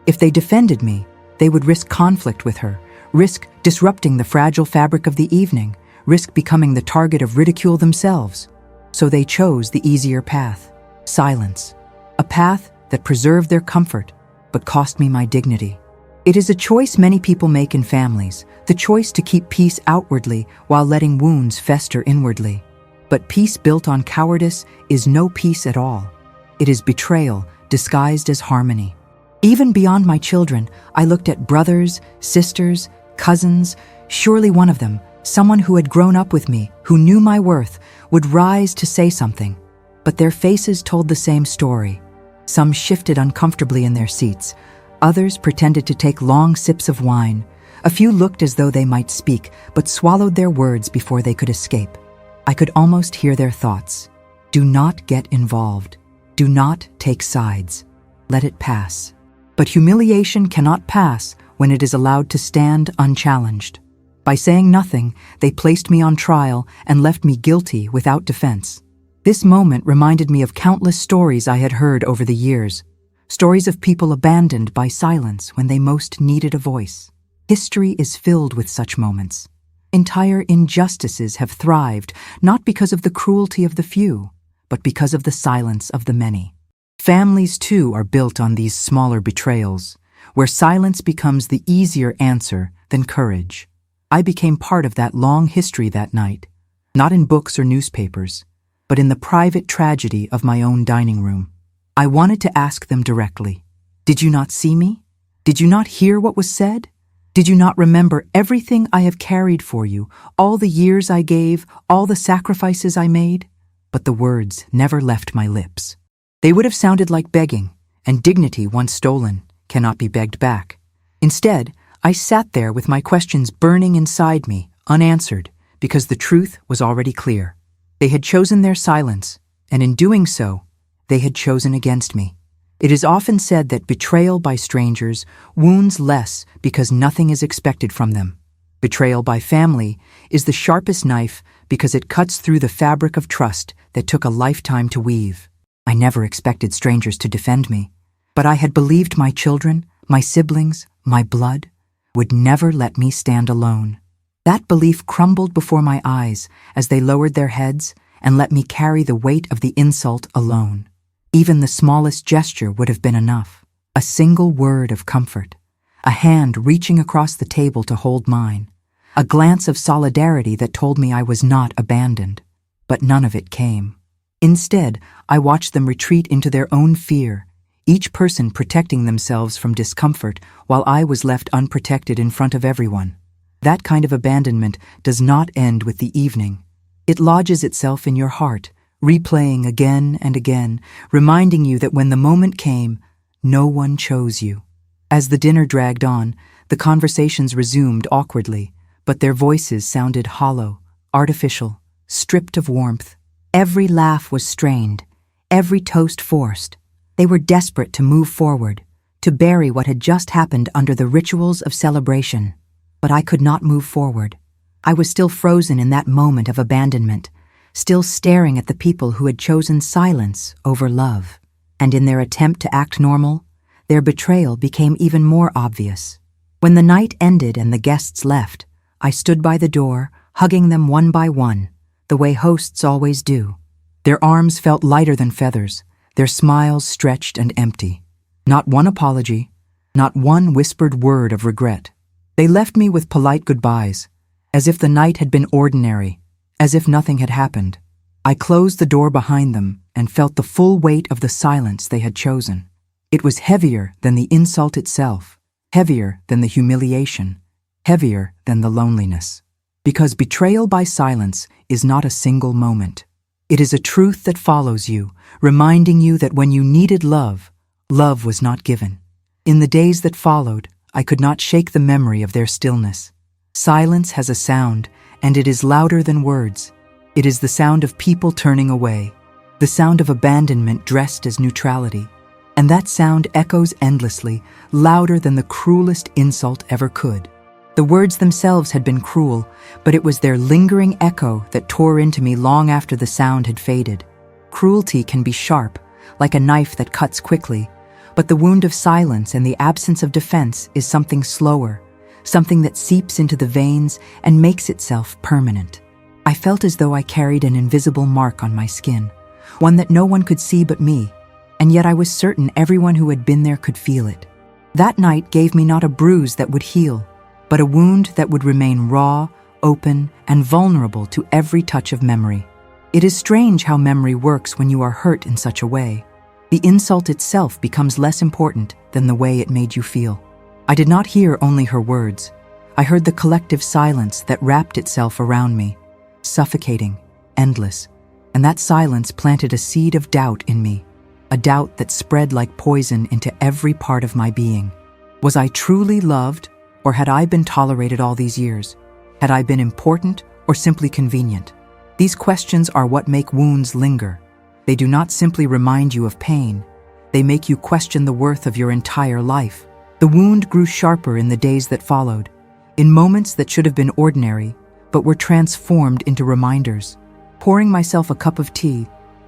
If they defended me, they would risk conflict with her, risk disrupting the fragile fabric of the evening, risk becoming the target of ridicule themselves. So they chose the easier path, silence, a path that preserved their comfort but cost me my dignity. It is a choice many people make in families, the choice to keep peace outwardly while letting wounds fester inwardly. But peace built on cowardice is no peace at all. It is betrayal disguised as harmony. Even beyond my children, I looked at brothers, sisters, cousins. Surely one of them, someone who had grown up with me, who knew my worth, would rise to say something. But their faces told the same story. Some shifted uncomfortably in their seats. Others pretended to take long sips of wine. A few looked as though they might speak, but swallowed their words before they could escape. I could almost hear their thoughts. Do not get involved. Do not take sides. Let it pass. But humiliation cannot pass when it is allowed to stand unchallenged. By saying nothing, they placed me on trial and left me guilty without defense. This moment reminded me of countless stories I had heard over the years. Stories of people abandoned by silence when they most needed a voice. History is filled with such moments. Entire injustices have thrived not because of the cruelty of the few, but because of the silence of the many. Families, too, are built on these smaller betrayals, where silence becomes the easier answer than courage. I became part of that long history that night, not in books or newspapers, but in the private tragedy of my own dining room. I wanted to ask them directly, did you not see me? Did you not hear what was said? Did you not remember everything I have carried for you, all the years I gave, all the sacrifices I made? But the words never left my lips. They would have sounded like begging, and dignity once stolen cannot be begged back. Instead, I sat there with my questions burning inside me, unanswered, because the truth was already clear. They had chosen their silence, and in doing so, they had chosen against me. It is often said that betrayal by strangers wounds less because nothing is expected from them. Betrayal by family is the sharpest knife because it cuts through the fabric of trust that took a lifetime to weave. I never expected strangers to defend me, but I had believed my children, my siblings, my blood, would never let me stand alone. That belief crumbled before my eyes as they lowered their heads and let me carry the weight of the insult alone. Even the smallest gesture would have been enough. A single word of comfort, a hand reaching across the table to hold mine, a glance of solidarity that told me I was not abandoned. But none of it came. Instead, I watched them retreat into their own fear, each person protecting themselves from discomfort while I was left unprotected in front of everyone. That kind of abandonment does not end with the evening. It lodges itself in your heart, replaying again and again, reminding you that when the moment came, no one chose you. As the dinner dragged on, the conversations resumed awkwardly, but their voices sounded hollow, artificial, stripped of warmth. Every laugh was strained, every toast forced. They were desperate to move forward, to bury what had just happened under the rituals of celebration. But I could not move forward. I was still frozen in that moment of abandonment, still staring at the people who had chosen silence over love. And in their attempt to act normal, their betrayal became even more obvious. When the night ended and the guests left, I stood by the door, hugging them one by one, the way hosts always do. Their arms felt lighter than feathers, their smiles stretched and empty. Not one apology, not one whispered word of regret. They left me with polite goodbyes, as if the night had been ordinary, as if nothing had happened. I closed the door behind them and felt the full weight of the silence they had chosen. It was heavier than the insult itself, heavier than the humiliation, heavier than the loneliness. Because betrayal by silence is not a single moment. It is a truth that follows you, reminding you that when you needed love, love was not given. In the days that followed, I could not shake the memory of their stillness. Silence has a sound, and it is louder than words. It is the sound of people turning away, the sound of abandonment dressed as neutrality. And that sound echoes endlessly, louder than the cruelest insult ever could. The words themselves had been cruel, but it was their lingering echo that tore into me long after the sound had faded. Cruelty can be sharp, like a knife that cuts quickly, but the wound of silence and the absence of defense is something slower, something that seeps into the veins and makes itself permanent. I felt as though I carried an invisible mark on my skin, one that no one could see but me, and yet I was certain everyone who had been there could feel it. That night gave me not a bruise that would heal, but a wound that would remain raw, open, and vulnerable to every touch of memory. It is strange how memory works when you are hurt in such a way. The insult itself becomes less important than the way it made you feel. I did not hear only her words. I heard the collective silence that wrapped itself around me, suffocating, endless, and that silence planted a seed of doubt in me, a doubt that spread like poison into every part of my being. Was I truly loved, or had I been tolerated all these years? Had I been important or simply convenient? These questions are what make wounds linger. They do not simply remind you of pain. They make you question the worth of your entire life. The wound grew sharper in the days that followed, in moments that should have been ordinary, but were transformed into reminders. Pouring myself a cup of tea,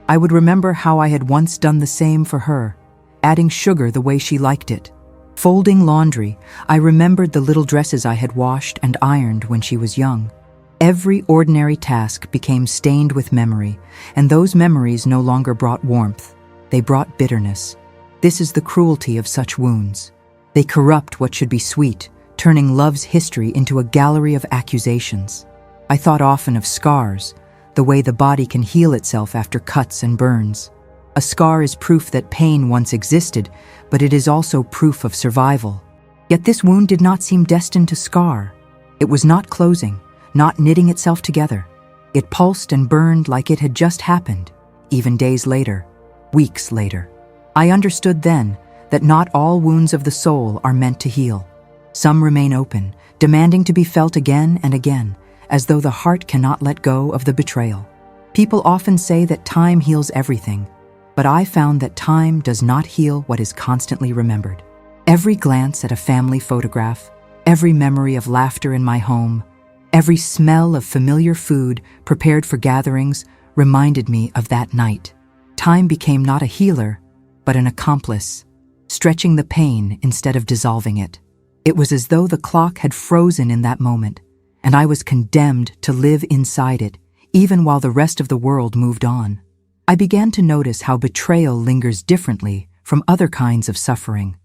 I would remember how I had once done the same for her, adding sugar the way she liked it. Folding laundry, I remembered the little dresses I had washed and ironed when she was young. Every ordinary task became stained with memory, and those memories no longer brought warmth. They brought bitterness. This is the cruelty of such wounds. They corrupt what should be sweet, turning love's history into a gallery of accusations. I thought often of scars, the way the body can heal itself after cuts and burns. A scar is proof that pain once existed, but it is also proof of survival. Yet this wound did not seem destined to scar. It was not closing, not knitting itself together. It pulsed and burned like it had just happened, even days later, weeks later. I understood then that not all wounds of the soul are meant to heal. Some remain open, demanding to be felt again and again, as though the heart cannot let go of the betrayal. People often say that time heals everything, but I found that time does not heal what is constantly remembered. Every glance at a family photograph, every memory of laughter in my home, every smell of familiar food prepared for gatherings reminded me of that night. Time became not a healer, but an accomplice, stretching the pain instead of dissolving it. It was as though the clock had frozen in that moment, and I was condemned to live inside it, even while the rest of the world moved on. I began to notice how betrayal lingers differently from other kinds of suffering.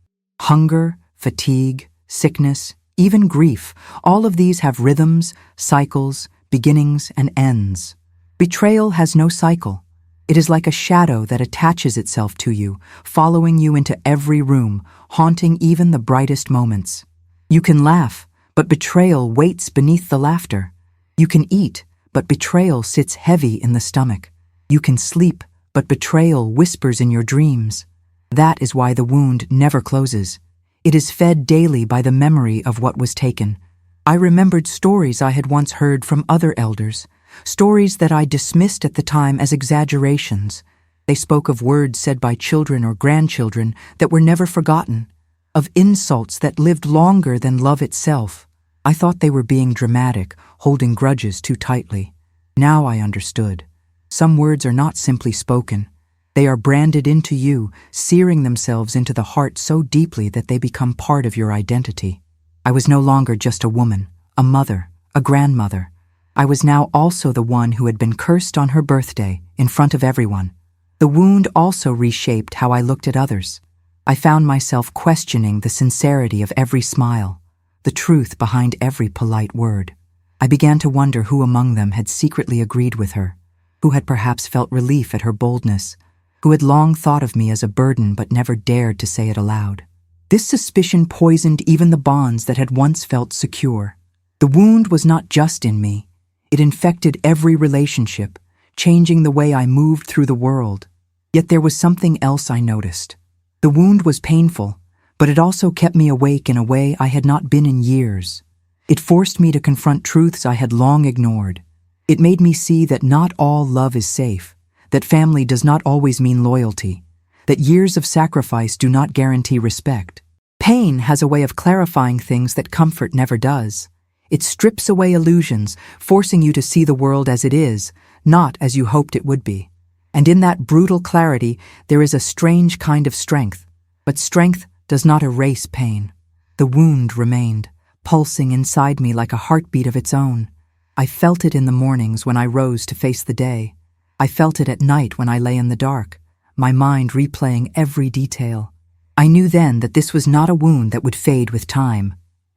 Hunger, fatigue, sickness, even grief, all of these have rhythms, cycles, beginnings, and ends. Betrayal has no cycle. It is like a shadow that attaches itself to you, following you into every room, haunting even the brightest moments. You can laugh, but betrayal waits beneath the laughter. You can eat, but betrayal sits heavy in the stomach. You can sleep, but betrayal whispers in your dreams. That is why the wound never closes. It is fed daily by the memory of what was taken. I remembered stories I had once heard from other elders, stories that I dismissed at the time as exaggerations. They spoke of words said by children or grandchildren that were never forgotten, of insults that lived longer than love itself. I thought they were being dramatic, holding grudges too tightly. Now I understood. Some words are not simply spoken. They are branded into you, searing themselves into the heart so deeply that they become part of your identity. I was no longer just a woman, a mother, a grandmother. I was now also the one who had been cursed on her birthday, in front of everyone. The wound also reshaped how I looked at others. I found myself questioning the sincerity of every smile, the truth behind every polite word. I began to wonder who among them had secretly agreed with her, who had perhaps felt relief at her boldness, who had long thought of me as a burden but never dared to say it aloud. This suspicion poisoned even the bonds that had once felt secure. The wound was not just in me. It infected every relationship, changing the way I moved through the world. Yet there was something else I noticed. The wound was painful, but it also kept me awake in a way I had not been in years. It forced me to confront truths I had long ignored. It made me see that not all love is safe, that family does not always mean loyalty, that years of sacrifice do not guarantee respect. Pain has a way of clarifying things that comfort never does. It strips away illusions, forcing you to see the world as it is, not as you hoped it would be. And in that brutal clarity, there is a strange kind of strength. But strength does not erase pain. The wound remained, pulsing inside me like a heartbeat of its own. I felt it in the mornings when I rose to face the day. I felt it at night when I lay in the dark, my mind replaying every detail. I knew then that this was not a wound that would fade with time.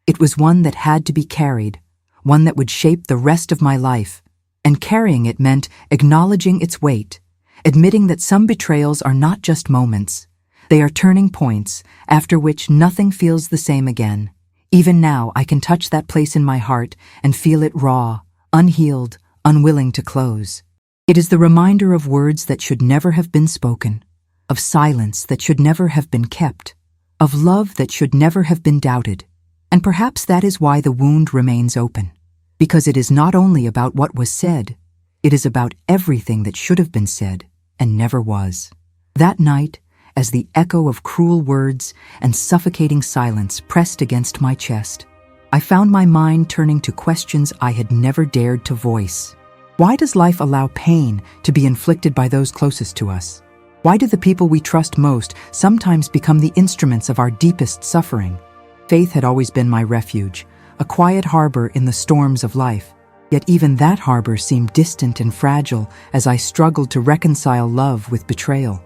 It was one that had to be carried, one that would shape the rest of my life. And carrying it meant acknowledging its weight, admitting that some betrayals are not just moments. They are turning points, after which nothing feels the same again. Even now, I can touch that place in my heart and feel it raw, unhealed, unwilling to close. It is the reminder of words that should never have been spoken, of silence that should never have been kept, of love that should never have been doubted. And perhaps that is why the wound remains open. Because it is not only about what was said, it is about everything that should have been said and never was. That night, as the echo of cruel words and suffocating silence pressed against my chest, I found my mind turning to questions I had never dared to voice. Why does life allow pain to be inflicted by those closest to us? Why do the people we trust most sometimes become the instruments of our deepest suffering? Faith had always been my refuge, a quiet harbor in the storms of life. Yet even that harbor seemed distant and fragile as I struggled to reconcile love with betrayal.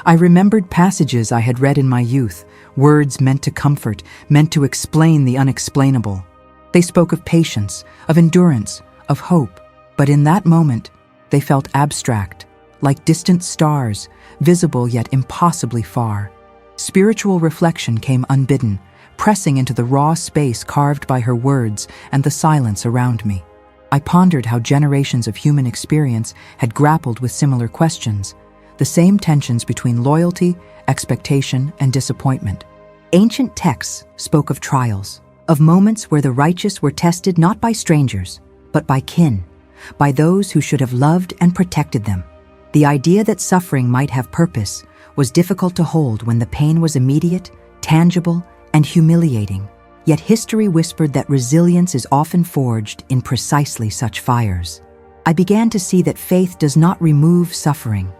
I remembered passages I had read in my youth, words meant to comfort, meant to explain the unexplainable. They spoke of patience, of endurance, of hope, but in that moment, they felt abstract, like distant stars, visible yet impossibly far. Spiritual reflection came unbidden, pressing into the raw space carved by her words and the silence around me. I pondered how generations of human experience had grappled with similar questions, the same tensions between loyalty, expectation, and disappointment. Ancient texts spoke of trials, of moments where the righteous were tested not by strangers, but by kin, by those who should have loved and protected them. The idea that suffering might have purpose was difficult to hold when the pain was immediate, tangible, and humiliating. Yet history whispered that resilience is often forged in precisely such fires. I began to see that faith does not remove suffering.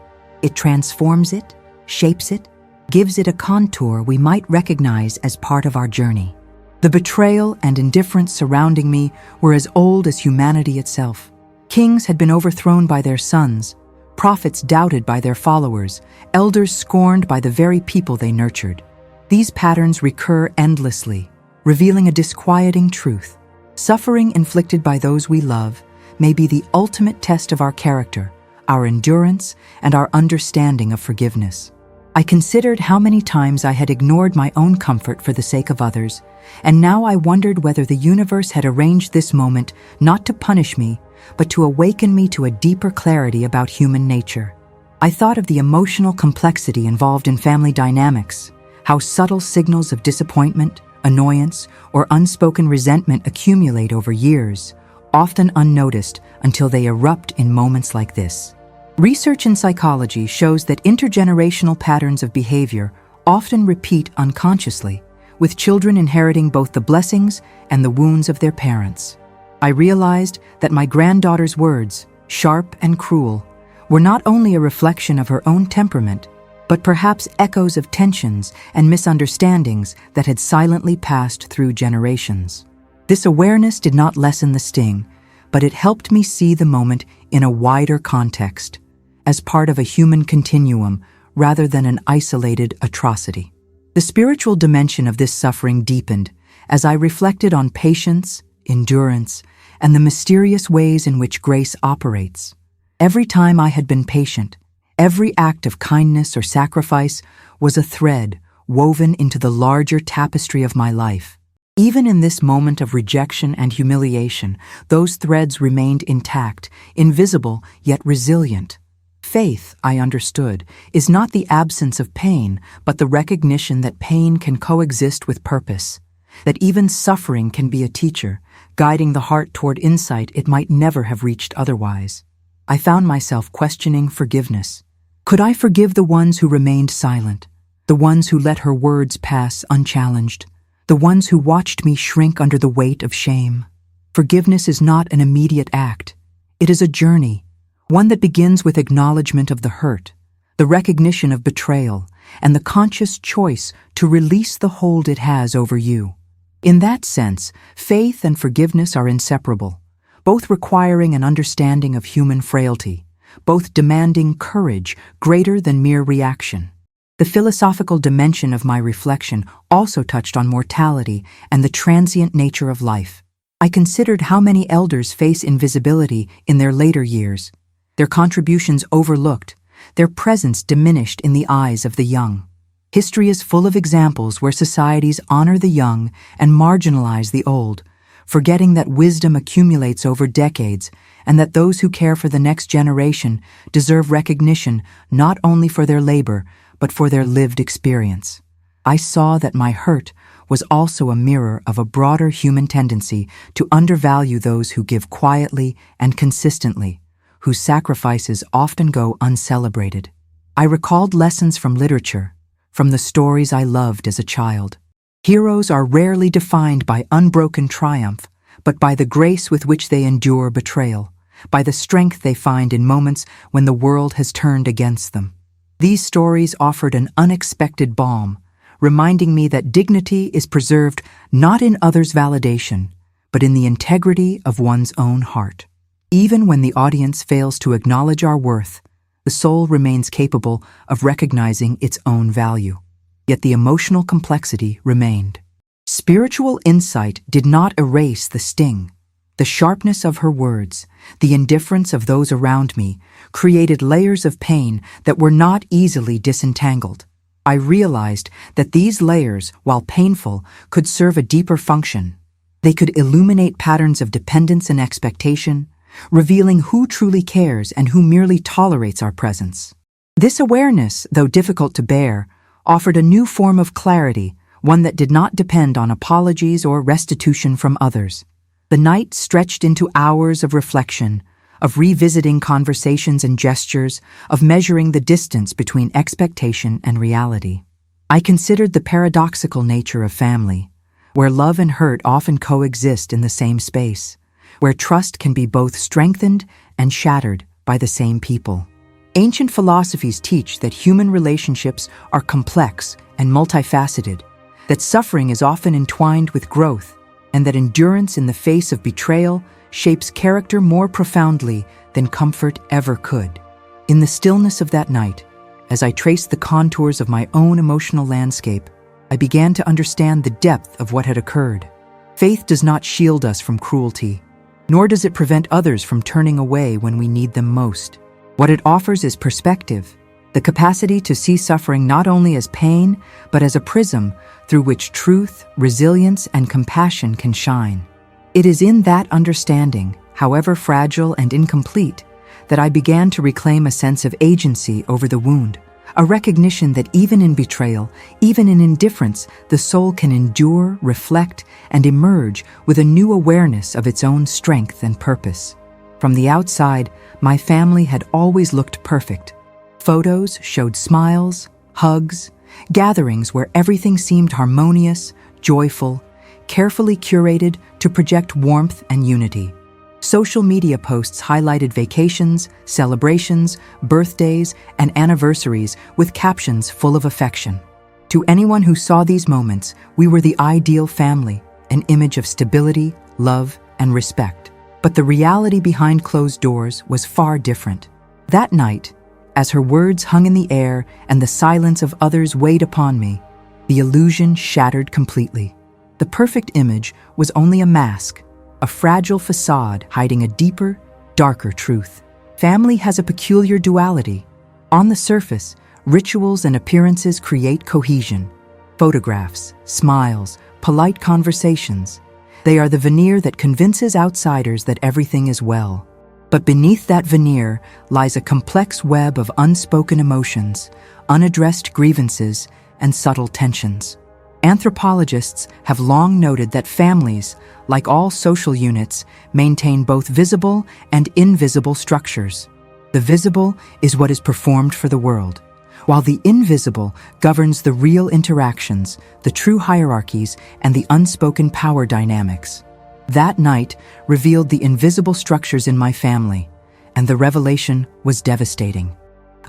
It transforms it, shapes it, gives it a contour we might recognize as part of our journey. The betrayal and indifference surrounding me were as old as humanity itself. Kings had been overthrown by their sons, prophets doubted by their followers, elders scorned by the very people they nurtured. These patterns recur endlessly, revealing a disquieting truth. Suffering inflicted by those we love may be the ultimate test of our character, our endurance, and our understanding of forgiveness. I considered how many times I had ignored my own comfort for the sake of others, and now I wondered whether the universe had arranged this moment not to punish me, but to awaken me to a deeper clarity about human nature. I thought of the emotional complexity involved in family dynamics, how subtle signals of disappointment, annoyance, or unspoken resentment accumulate over years, often unnoticed until they erupt in moments like this. Research in psychology shows that intergenerational patterns of behavior often repeat unconsciously, with children inheriting both the blessings and the wounds of their parents. I realized that my granddaughter's words, sharp and cruel, were not only a reflection of her own temperament, but perhaps echoes of tensions and misunderstandings that had silently passed through generations. This awareness did not lessen the sting, but it helped me see the moment in a wider context, as part of a human continuum rather than an isolated atrocity. The spiritual dimension of this suffering deepened as I reflected on patience, endurance, and the mysterious ways in which grace operates. Every time I had been patient, every act of kindness or sacrifice was a thread woven into the larger tapestry of my life. Even in this moment of rejection and humiliation, those threads remained intact, invisible yet resilient. Faith, I understood, is not the absence of pain, but the recognition that pain can coexist with purpose, that even suffering can be a teacher, guiding the heart toward insight it might never have reached otherwise. I found myself questioning forgiveness. Could I forgive the ones who remained silent, the ones who let her words pass unchallenged, the ones who watched me shrink under the weight of shame? Forgiveness is not an immediate act. It is a journey, one that begins with acknowledgement of the hurt, the recognition of betrayal, and the conscious choice to release the hold it has over you. In that sense, faith and forgiveness are inseparable, both requiring an understanding of human frailty, both demanding courage greater than mere reaction. The philosophical dimension of my reflection also touched on mortality and the transient nature of life. I considered how many elders face invisibility in their later years, their contributions overlooked, their presence diminished in the eyes of the young. History is full of examples where societies honor the young and marginalize the old, forgetting that wisdom accumulates over decades and that those who care for the next generation deserve recognition not only for their labor, but for their lived experience. I saw that my hurt was also a mirror of a broader human tendency to undervalue those who give quietly and consistently, whose sacrifices often go uncelebrated. I recalled lessons from literature, from the stories I loved as a child. Heroes are rarely defined by unbroken triumph, but by the grace with which they endure betrayal, by the strength they find in moments when the world has turned against them. These stories offered an unexpected balm, reminding me that dignity is preserved not in others' validation, but in the integrity of one's own heart. Even when the audience fails to acknowledge our worth, the soul remains capable of recognizing its own value. Yet the emotional complexity remained. Spiritual insight did not erase the sting. The sharpness of her words, the indifference of those around me, created layers of pain that were not easily disentangled. I realized that these layers, while painful, could serve a deeper function. They could illuminate patterns of dependence and expectation, revealing who truly cares and who merely tolerates our presence. This awareness, though difficult to bear, offered a new form of clarity, one that did not depend on apologies or restitution from others. The night stretched into hours of reflection, of revisiting conversations and gestures, of measuring the distance between expectation and reality. I considered the paradoxical nature of family, where love and hurt often coexist in the same space, where trust can be both strengthened and shattered by the same people. Ancient philosophies teach that human relationships are complex and multifaceted, that suffering is often entwined with growth, and that endurance in the face of betrayal shapes character more profoundly than comfort ever could. In the stillness of that night, as I traced the contours of my own emotional landscape, I began to understand the depth of what had occurred. Faith does not shield us from cruelty, nor does it prevent others from turning away when we need them most. What it offers is perspective, the capacity to see suffering not only as pain, but as a prism through which truth, resilience, and compassion can shine. It is in that understanding, however fragile and incomplete, that I began to reclaim a sense of agency over the wound, a recognition that even in betrayal, even in indifference, the soul can endure, reflect, and emerge with a new awareness of its own strength and purpose. From the outside, my family had always looked perfect. Photos showed smiles, hugs, gatherings where everything seemed harmonious, joyful, carefully curated to project warmth and unity. Social media posts highlighted vacations, celebrations, birthdays, and anniversaries with captions full of affection. To anyone who saw these moments, we were the ideal family, an image of stability, love, and respect. But the reality behind closed doors was far different. That night, as her words hung in the air and the silence of others weighed upon me, the illusion shattered completely. The perfect image was only a mask, a fragile facade hiding a deeper, darker truth. Family has a peculiar duality. On the surface, rituals and appearances create cohesion. Photographs, smiles, polite conversations. They are the veneer that convinces outsiders that everything is well. But beneath that veneer lies a complex web of unspoken emotions, unaddressed grievances, and subtle tensions. Anthropologists have long noted that families, like all social units, maintain both visible and invisible structures. The visible is what is performed for the world, while the invisible governs the real interactions, the true hierarchies, and the unspoken power dynamics. That night revealed the invisible structures in my family, and the revelation was devastating.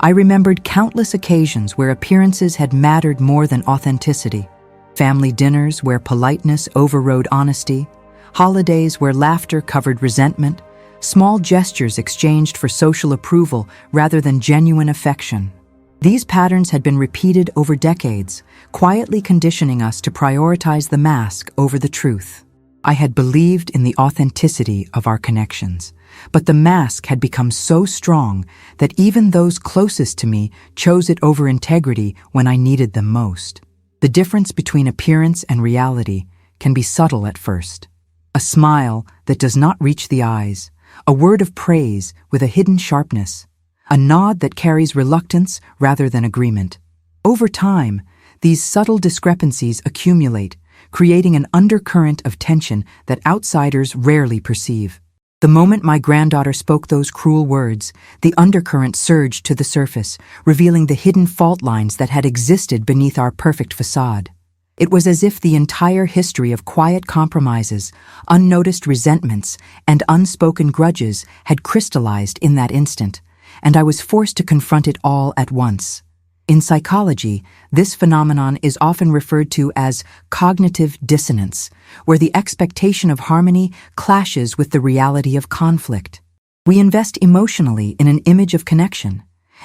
I remembered countless occasions where appearances had mattered more than authenticity. Family dinners where politeness overrode honesty, holidays where laughter covered resentment, small gestures exchanged for social approval rather than genuine affection. These patterns had been repeated over decades, quietly conditioning us to prioritize the mask over the truth. I had believed in the authenticity of our connections, but the mask had become so strong that even those closest to me chose it over integrity when I needed them most. The difference between appearance and reality can be subtle at first. A smile that does not reach the eyes, a word of praise with a hidden sharpness, a nod that carries reluctance rather than agreement. Over time, these subtle discrepancies accumulate, creating an undercurrent of tension that outsiders rarely perceive. The moment my granddaughter spoke those cruel words, the undercurrent surged to the surface, revealing the hidden fault lines that had existed beneath our perfect facade. It was as if the entire history of quiet compromises, unnoticed resentments, and unspoken grudges had crystallized in that instant, and I was forced to confront it all at once. In psychology, this phenomenon is often referred to as cognitive dissonance, where the expectation of harmony clashes with the reality of conflict. We invest emotionally in an image of connection,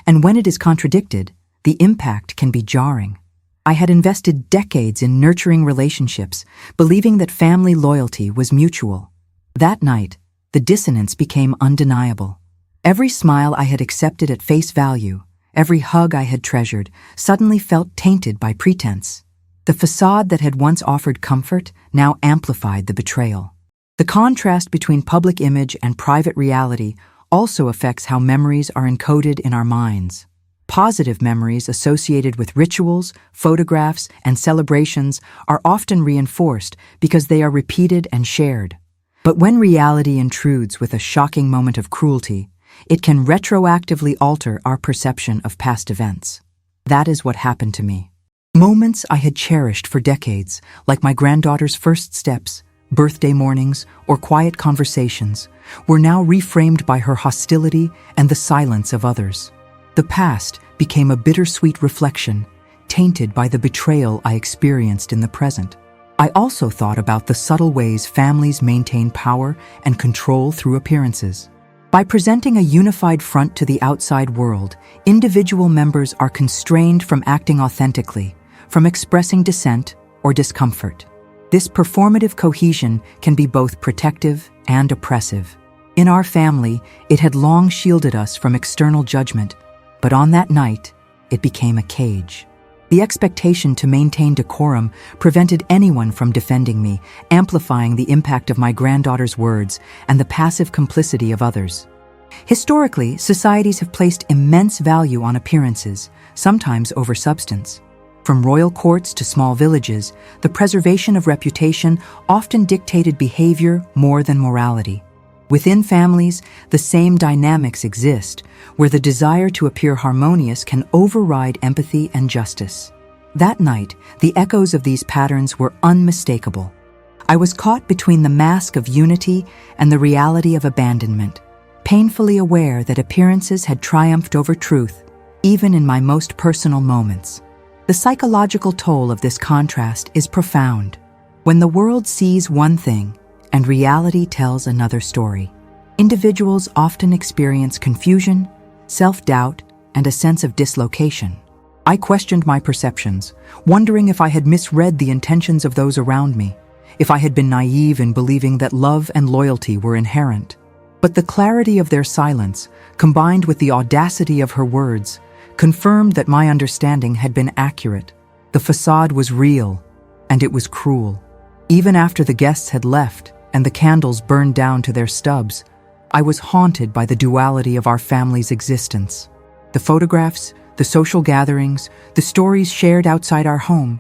and when it is contradicted, the impact can be jarring. I had invested decades in nurturing relationships, believing that family loyalty was mutual. That night, the dissonance became undeniable. Every smile I had accepted at face value, every hug I had treasured, suddenly felt tainted by pretense. The facade that had once offered comfort now amplified the betrayal. The contrast between public image and private reality also affects how memories are encoded in our minds. Positive memories associated with rituals, photographs, and celebrations are often reinforced because they are repeated and shared. But when reality intrudes with a shocking moment of cruelty, it can retroactively alter our perception of past events. That is what happened to me. Moments I had cherished for decades, like my granddaughter's first steps, birthday mornings, or quiet conversations, were now reframed by her hostility and the silence of others. The past became a bittersweet reflection, tainted by the betrayal I experienced in the present. I also thought about the subtle ways families maintain power and control through appearances. By presenting a unified front to the outside world, individual members are constrained from acting authentically, from expressing dissent or discomfort. This performative cohesion can be both protective and oppressive. In our family, it had long shielded us from external judgment, but on that night, it became a cage. The expectation to maintain decorum prevented anyone from defending me, amplifying the impact of my granddaughter's words and the passive complicity of others. Historically, societies have placed immense value on appearances, sometimes over substance. From royal courts to small villages, the preservation of reputation often dictated behavior more than morality. Within families, the same dynamics exist, where the desire to appear harmonious can override empathy and justice. That night, the echoes of these patterns were unmistakable. I was caught between the mask of unity and the reality of abandonment, painfully aware that appearances had triumphed over truth, even in my most personal moments. The psychological toll of this contrast is profound. When the world sees one thing, and reality tells another story, individuals often experience confusion, self-doubt, and a sense of dislocation. I questioned my perceptions, wondering if I had misread the intentions of those around me, if I had been naive in believing that love and loyalty were inherent. But the clarity of their silence, combined with the audacity of her words, confirmed that my understanding had been accurate. The facade was real, and it was cruel. Even after the guests had left, and the candles burned down to their stubs, I was haunted by the duality of our family's existence. The photographs, the social gatherings, the stories shared outside our home,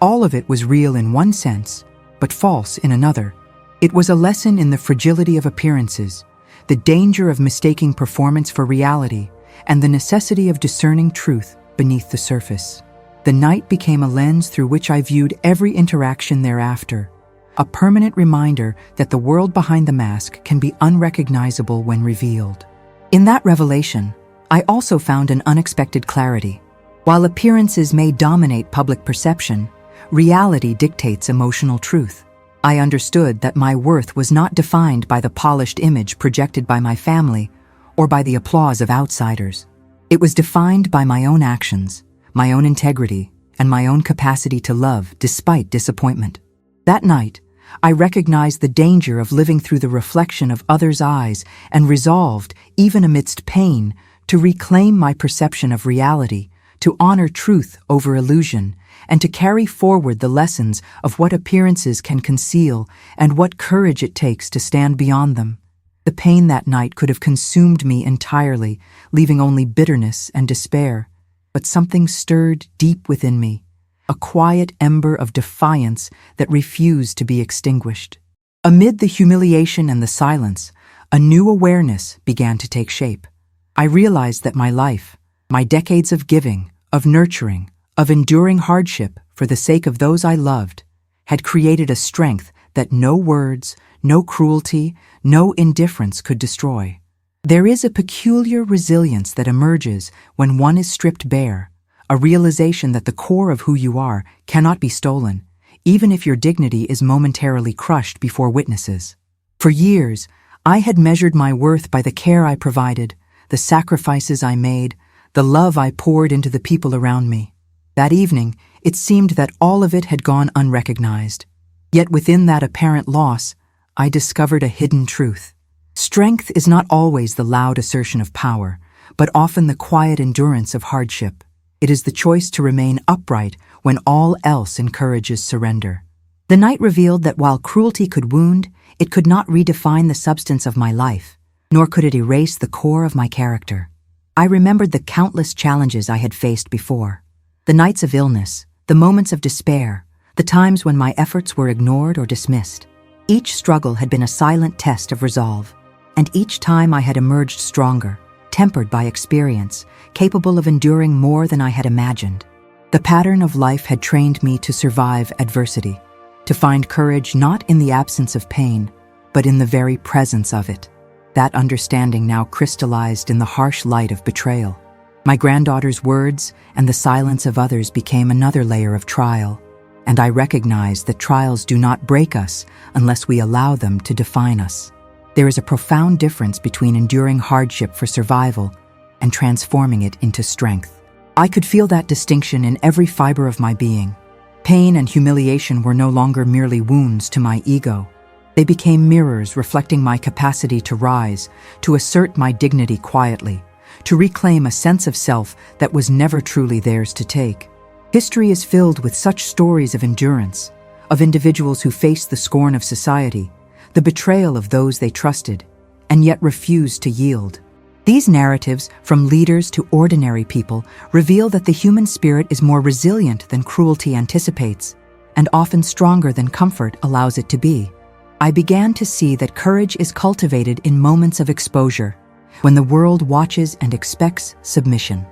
All of it was real in one sense, but false in another. It was a lesson in the fragility of appearances, the danger of mistaking performance for reality, and the necessity of discerning truth beneath the surface. The night became a lens through which I viewed every interaction thereafter, a permanent reminder that the world behind the mask can be unrecognizable when revealed. In that revelation, I also found an unexpected clarity. While appearances may dominate public perception, reality dictates emotional truth. I understood that my worth was not defined by the polished image projected by my family or by the applause of outsiders. It was defined by my own actions, my own integrity, and my own capacity to love despite disappointment. That night, I recognized the danger of living through the reflection of others' eyes and resolved, even amidst pain, to reclaim my perception of reality, to honor truth over illusion, and to carry forward the lessons of what appearances can conceal and what courage it takes to stand beyond them. The pain that night could have consumed me entirely, leaving only bitterness and despair. But something stirred deep within me, a quiet ember of defiance that refused to be extinguished. Amid the humiliation and the silence, a new awareness began to take shape. I realized that my life, my decades of giving, of nurturing, of enduring hardship for the sake of those I loved, had created a strength that no words, no cruelty, no indifference could destroy. There is a peculiar resilience that emerges when one is stripped bare, a realization that the core of who you are cannot be stolen, even if your dignity is momentarily crushed before witnesses. For years, I had measured my worth by the care I provided, the sacrifices I made, the love I poured into the people around me. That evening, it seemed that all of it had gone unrecognized. Yet within that apparent loss, I discovered a hidden truth. Strength is not always the loud assertion of power, but often the quiet endurance of hardship. It is the choice to remain upright when all else encourages surrender. The night revealed that while cruelty could wound, it could not redefine the substance of my life, nor could it erase the core of my character. I remembered the countless challenges I had faced before. The nights of illness, the moments of despair, the times when my efforts were ignored or dismissed. Each struggle had been a silent test of resolve, and each time I had emerged stronger, tempered by experience, capable of enduring more than I had imagined. The pattern of life had trained me to survive adversity, to find courage not in the absence of pain, but in the very presence of it. That understanding now crystallized in the harsh light of betrayal. My granddaughter's words and the silence of others became another layer of trial, and I recognized that trials do not break us unless we allow them to define us. There is a profound difference between enduring hardship for survival and transforming it into strength. I could feel that distinction in every fiber of my being. Pain and humiliation were no longer merely wounds to my ego. They became mirrors reflecting my capacity to rise, to assert my dignity quietly, to reclaim a sense of self that was never truly theirs to take. History is filled with such stories of endurance, of individuals who faced the scorn of society, the betrayal of those they trusted, and yet refused to yield. These narratives, from leaders to ordinary people, reveal that the human spirit is more resilient than cruelty anticipates, and often stronger than comfort allows it to be. I began to see that courage is cultivated in moments of exposure, when the world watches and expects submission.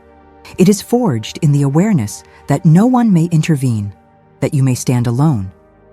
It is forged in the awareness that no one may intervene, that you may stand alone,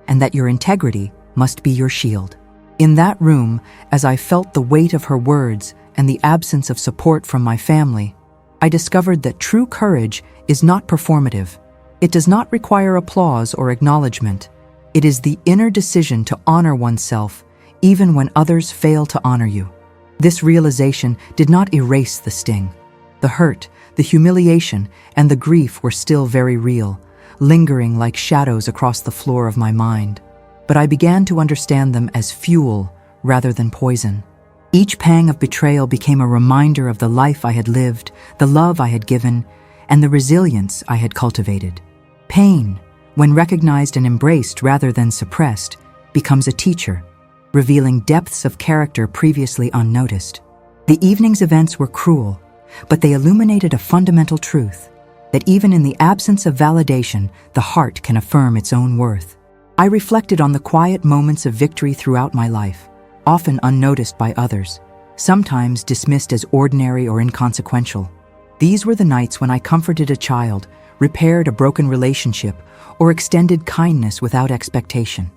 and that your integrity must be your shield. In that room, as I felt the weight of her words and the absence of support from my family, I discovered that true courage is not performative. It does not require applause or acknowledgement. It is the inner decision to honor oneself, even when others fail to honor you. This realization did not erase the sting. The hurt, the humiliation, and the grief were still very real, lingering like shadows across the floor of my mind. But I began to understand them as fuel rather than poison. Each pang of betrayal became a reminder of the life I had lived, the love I had given, and the resilience I had cultivated. Pain, when recognized and embraced rather than suppressed, becomes a teacher, revealing depths of character previously unnoticed. The evening's events were cruel, but they illuminated a fundamental truth. that even in the absence of validation, the heart can affirm its own worth. I reflected on the quiet moments of victory throughout my life, often unnoticed by others, sometimes dismissed as ordinary or inconsequential. These were the nights when I comforted a child, repaired a broken relationship, or extended kindness without expectation.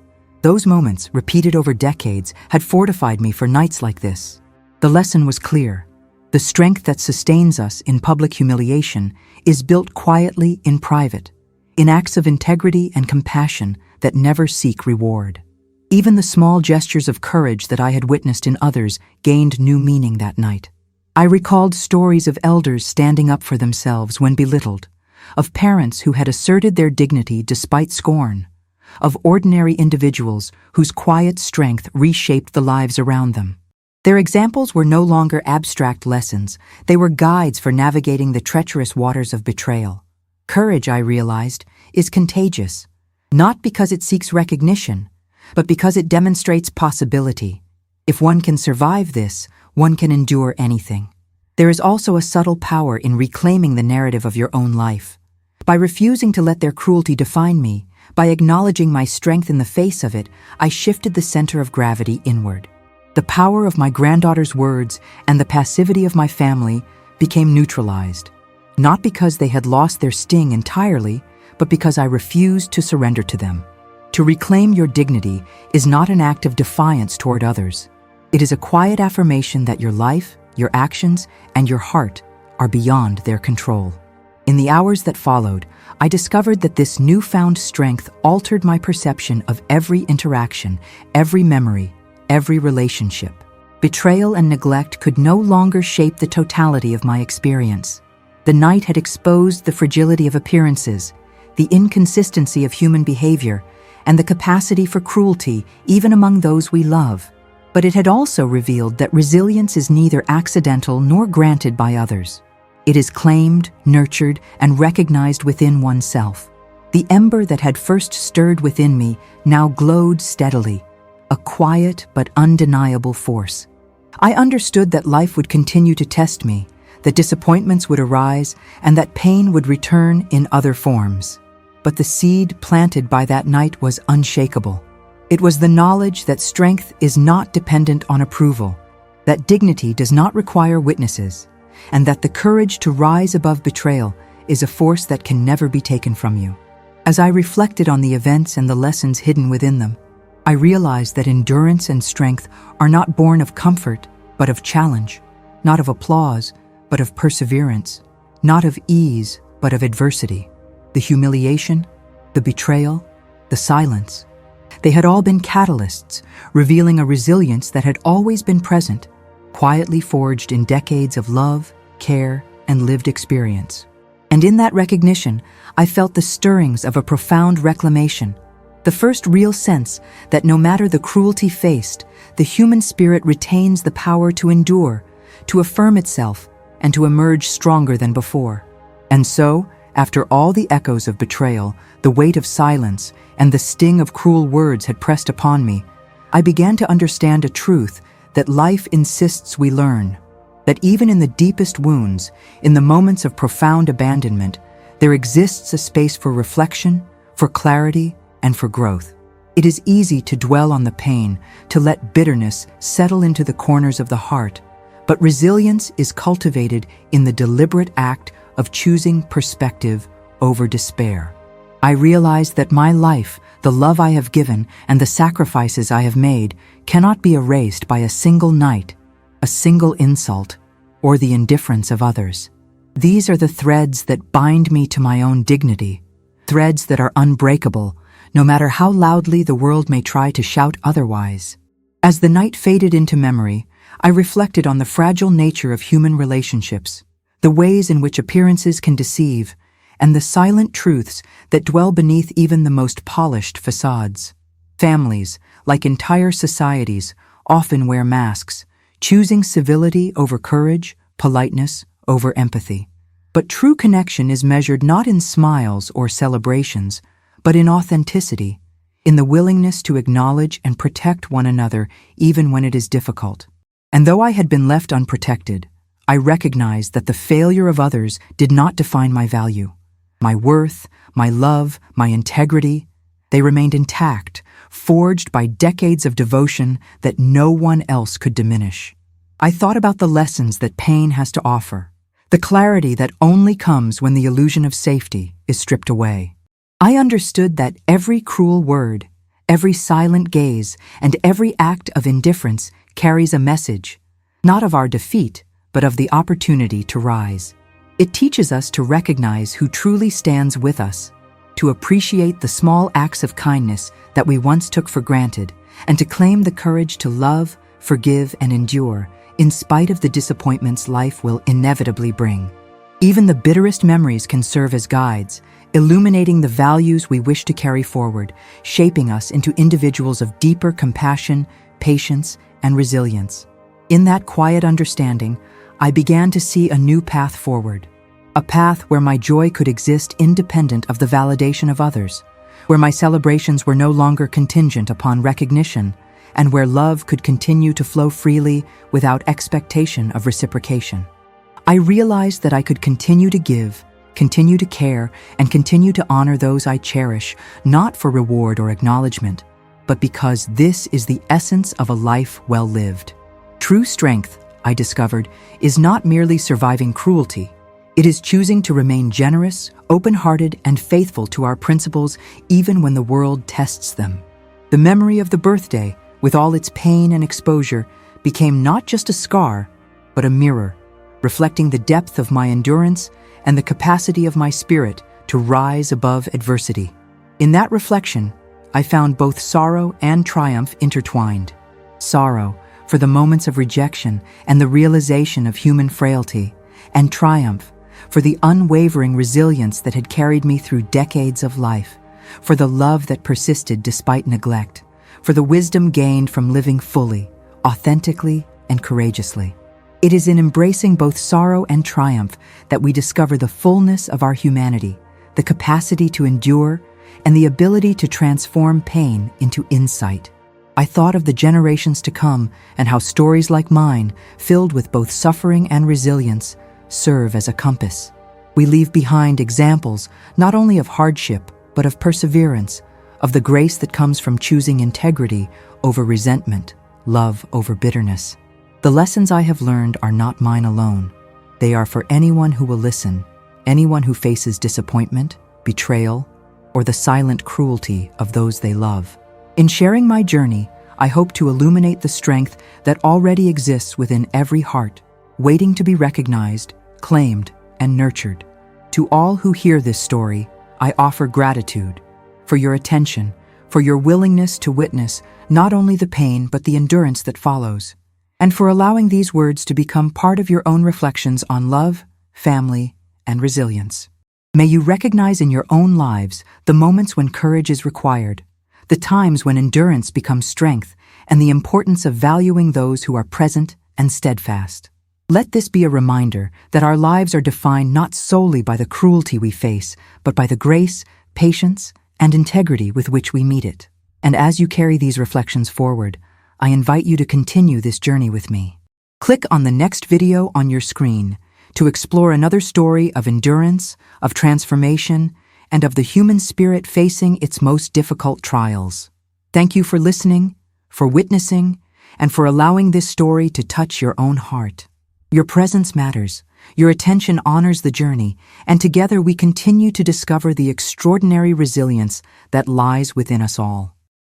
Those moments, repeated over decades, had fortified me for nights like this. The lesson was clear. The strength that sustains us in public humiliation is built quietly in private, in acts of integrity and compassion that never seek reward. Even the small gestures of courage that I had witnessed in others gained new meaning that night. I recalled stories of elders standing up for themselves when belittled, of parents who had asserted their dignity despite scorn, of ordinary individuals whose quiet strength reshaped the lives around them. Their examples were no longer abstract lessons, they were guides for navigating the treacherous waters of betrayal. Courage, I realized, is contagious, not because it seeks recognition, but because it demonstrates possibility. If one can survive this, one can endure anything. There is also a subtle power in reclaiming the narrative of your own life. By refusing to let their cruelty define me, by acknowledging my strength in the face of it, I shifted the center of gravity inward. The power of my granddaughter's words and the passivity of my family became neutralized, not because they had lost their sting entirely, but because I refused to surrender to them. To reclaim your dignity is not an act of defiance toward others. It is a quiet affirmation that your life, your actions, and your heart are beyond their control. In the hours that followed, I discovered that this newfound strength altered my perception of every interaction, every memory, every relationship. Betrayal and neglect could no longer shape the totality of my experience. The night had exposed the fragility of appearances, the inconsistency of human behavior, and the capacity for cruelty even among those we love. But it had also revealed that resilience is neither accidental nor granted by others. It is claimed, nurtured, and recognized within oneself. The ember that had first stirred within me now glowed steadily, a quiet but undeniable force. I understood that life would continue to test me, that disappointments would arise, and that pain would return in other forms. But the seed planted by that night was unshakable. It was the knowledge that strength is not dependent on approval, that dignity does not require witnesses, and that the courage to rise above betrayal is a force that can never be taken from you. As I reflected on the events and the lessons hidden within them, I realized that endurance and strength are not born of comfort, but of challenge, not of applause, but of perseverance, not of ease, but of adversity. The humiliation, the betrayal, the silence, they had all been catalysts, revealing a resilience that had always been present, quietly forged in decades of love, care, and lived experience. And in that recognition, I felt the stirrings of a profound reclamation, the first real sense that no matter the cruelty faced, the human spirit retains the power to endure, to affirm itself, and to emerge stronger than before. And so, after all the echoes of betrayal, the weight of silence, and the sting of cruel words had pressed upon me, I began to understand a truth that life insists we learn, that even in the deepest wounds, in the moments of profound abandonment, there exists a space for reflection, for clarity, and for growth. It is easy to dwell on the pain, to let bitterness settle into the corners of the heart, but resilience is cultivated in the deliberate act of choosing perspective over despair. I realized that my life, the love I have given, and the sacrifices I have made cannot be erased by a single night, a single insult, or the indifference of others. These are the threads that bind me to my own dignity, threads that are unbreakable, no matter how loudly the world may try to shout otherwise. As the night faded into memory, I reflected on the fragile nature of human relationships, the ways in which appearances can deceive, and the silent truths that dwell beneath even the most polished facades. Families, like entire societies, often wear masks, choosing civility over courage, politeness over empathy. But true connection is measured not in smiles or celebrations, but in authenticity, in the willingness to acknowledge and protect one another even when it is difficult. And though I had been left unprotected, I recognized that the failure of others did not define my value. My worth, my love, my integrity, they remained intact, forged by decades of devotion that no one else could diminish. I thought about the lessons that pain has to offer, the clarity that only comes when the illusion of safety is stripped away. I understood that every cruel word, every silent gaze, and every act of indifference carries a message, not of our defeat, but of the opportunity to rise. It teaches us to recognize who truly stands with us, to appreciate the small acts of kindness that we once took for granted, and to claim the courage to love, forgive, and endure, in spite of the disappointments life will inevitably bring. Even the bitterest memories can serve as guides, illuminating the values we wish to carry forward, shaping us into individuals of deeper compassion, patience, and resilience. In that quiet understanding, I began to see a new path forward. A path where my joy could exist independent of the validation of others, where my celebrations were no longer contingent upon recognition, and where love could continue to flow freely without expectation of reciprocation. I realized that I could continue to give, continue to care, and continue to honor those I cherish, not for reward or acknowledgement, but because this is the essence of a life well lived. True strength, I discovered, is not merely surviving cruelty. It is choosing to remain generous, open-hearted, and faithful to our principles even when the world tests them. The memory of the birthday, with all its pain and exposure, became not just a scar, but a mirror, reflecting the depth of my endurance and the capacity of my spirit to rise above adversity. In that reflection, I found both sorrow and triumph intertwined. Sorrow for the moments of rejection and the realization of human frailty, and triumph for the unwavering resilience that had carried me through decades of life, for the love that persisted despite neglect, for the wisdom gained from living fully, authentically, and courageously. It is in embracing both sorrow and triumph that we discover the fullness of our humanity, the capacity to endure, and the ability to transform pain into insight. I thought of the generations to come and how stories like mine, filled with both suffering and resilience, serve as a compass. We leave behind examples not only of hardship, but of perseverance, of the grace that comes from choosing integrity over resentment, love over bitterness. The lessons I have learned are not mine alone. They are for anyone who will listen, anyone who faces disappointment, betrayal, or the silent cruelty of those they love. In sharing my journey, I hope to illuminate the strength that already exists within every heart, waiting to be recognized, claimed, and nurtured. To all who hear this story, I offer gratitude for your attention, for your willingness to witness not only the pain but the endurance that follows, and for allowing these words to become part of your own reflections on love, family, and resilience. May you recognize in your own lives the moments when courage is required, the times when endurance becomes strength, and the importance of valuing those who are present and steadfast. Let this be a reminder that our lives are defined not solely by the cruelty we face, but by the grace, patience, and integrity with which we meet it. And as you carry these reflections forward, I invite you to continue this journey with me. Click on the next video on your screen to explore another story of endurance, of transformation, and of the human spirit facing its most difficult trials. Thank you for listening, for witnessing, and for allowing this story to touch your own heart. Your presence matters, your attention honors the journey, and together we continue to discover the extraordinary resilience that lies within us all.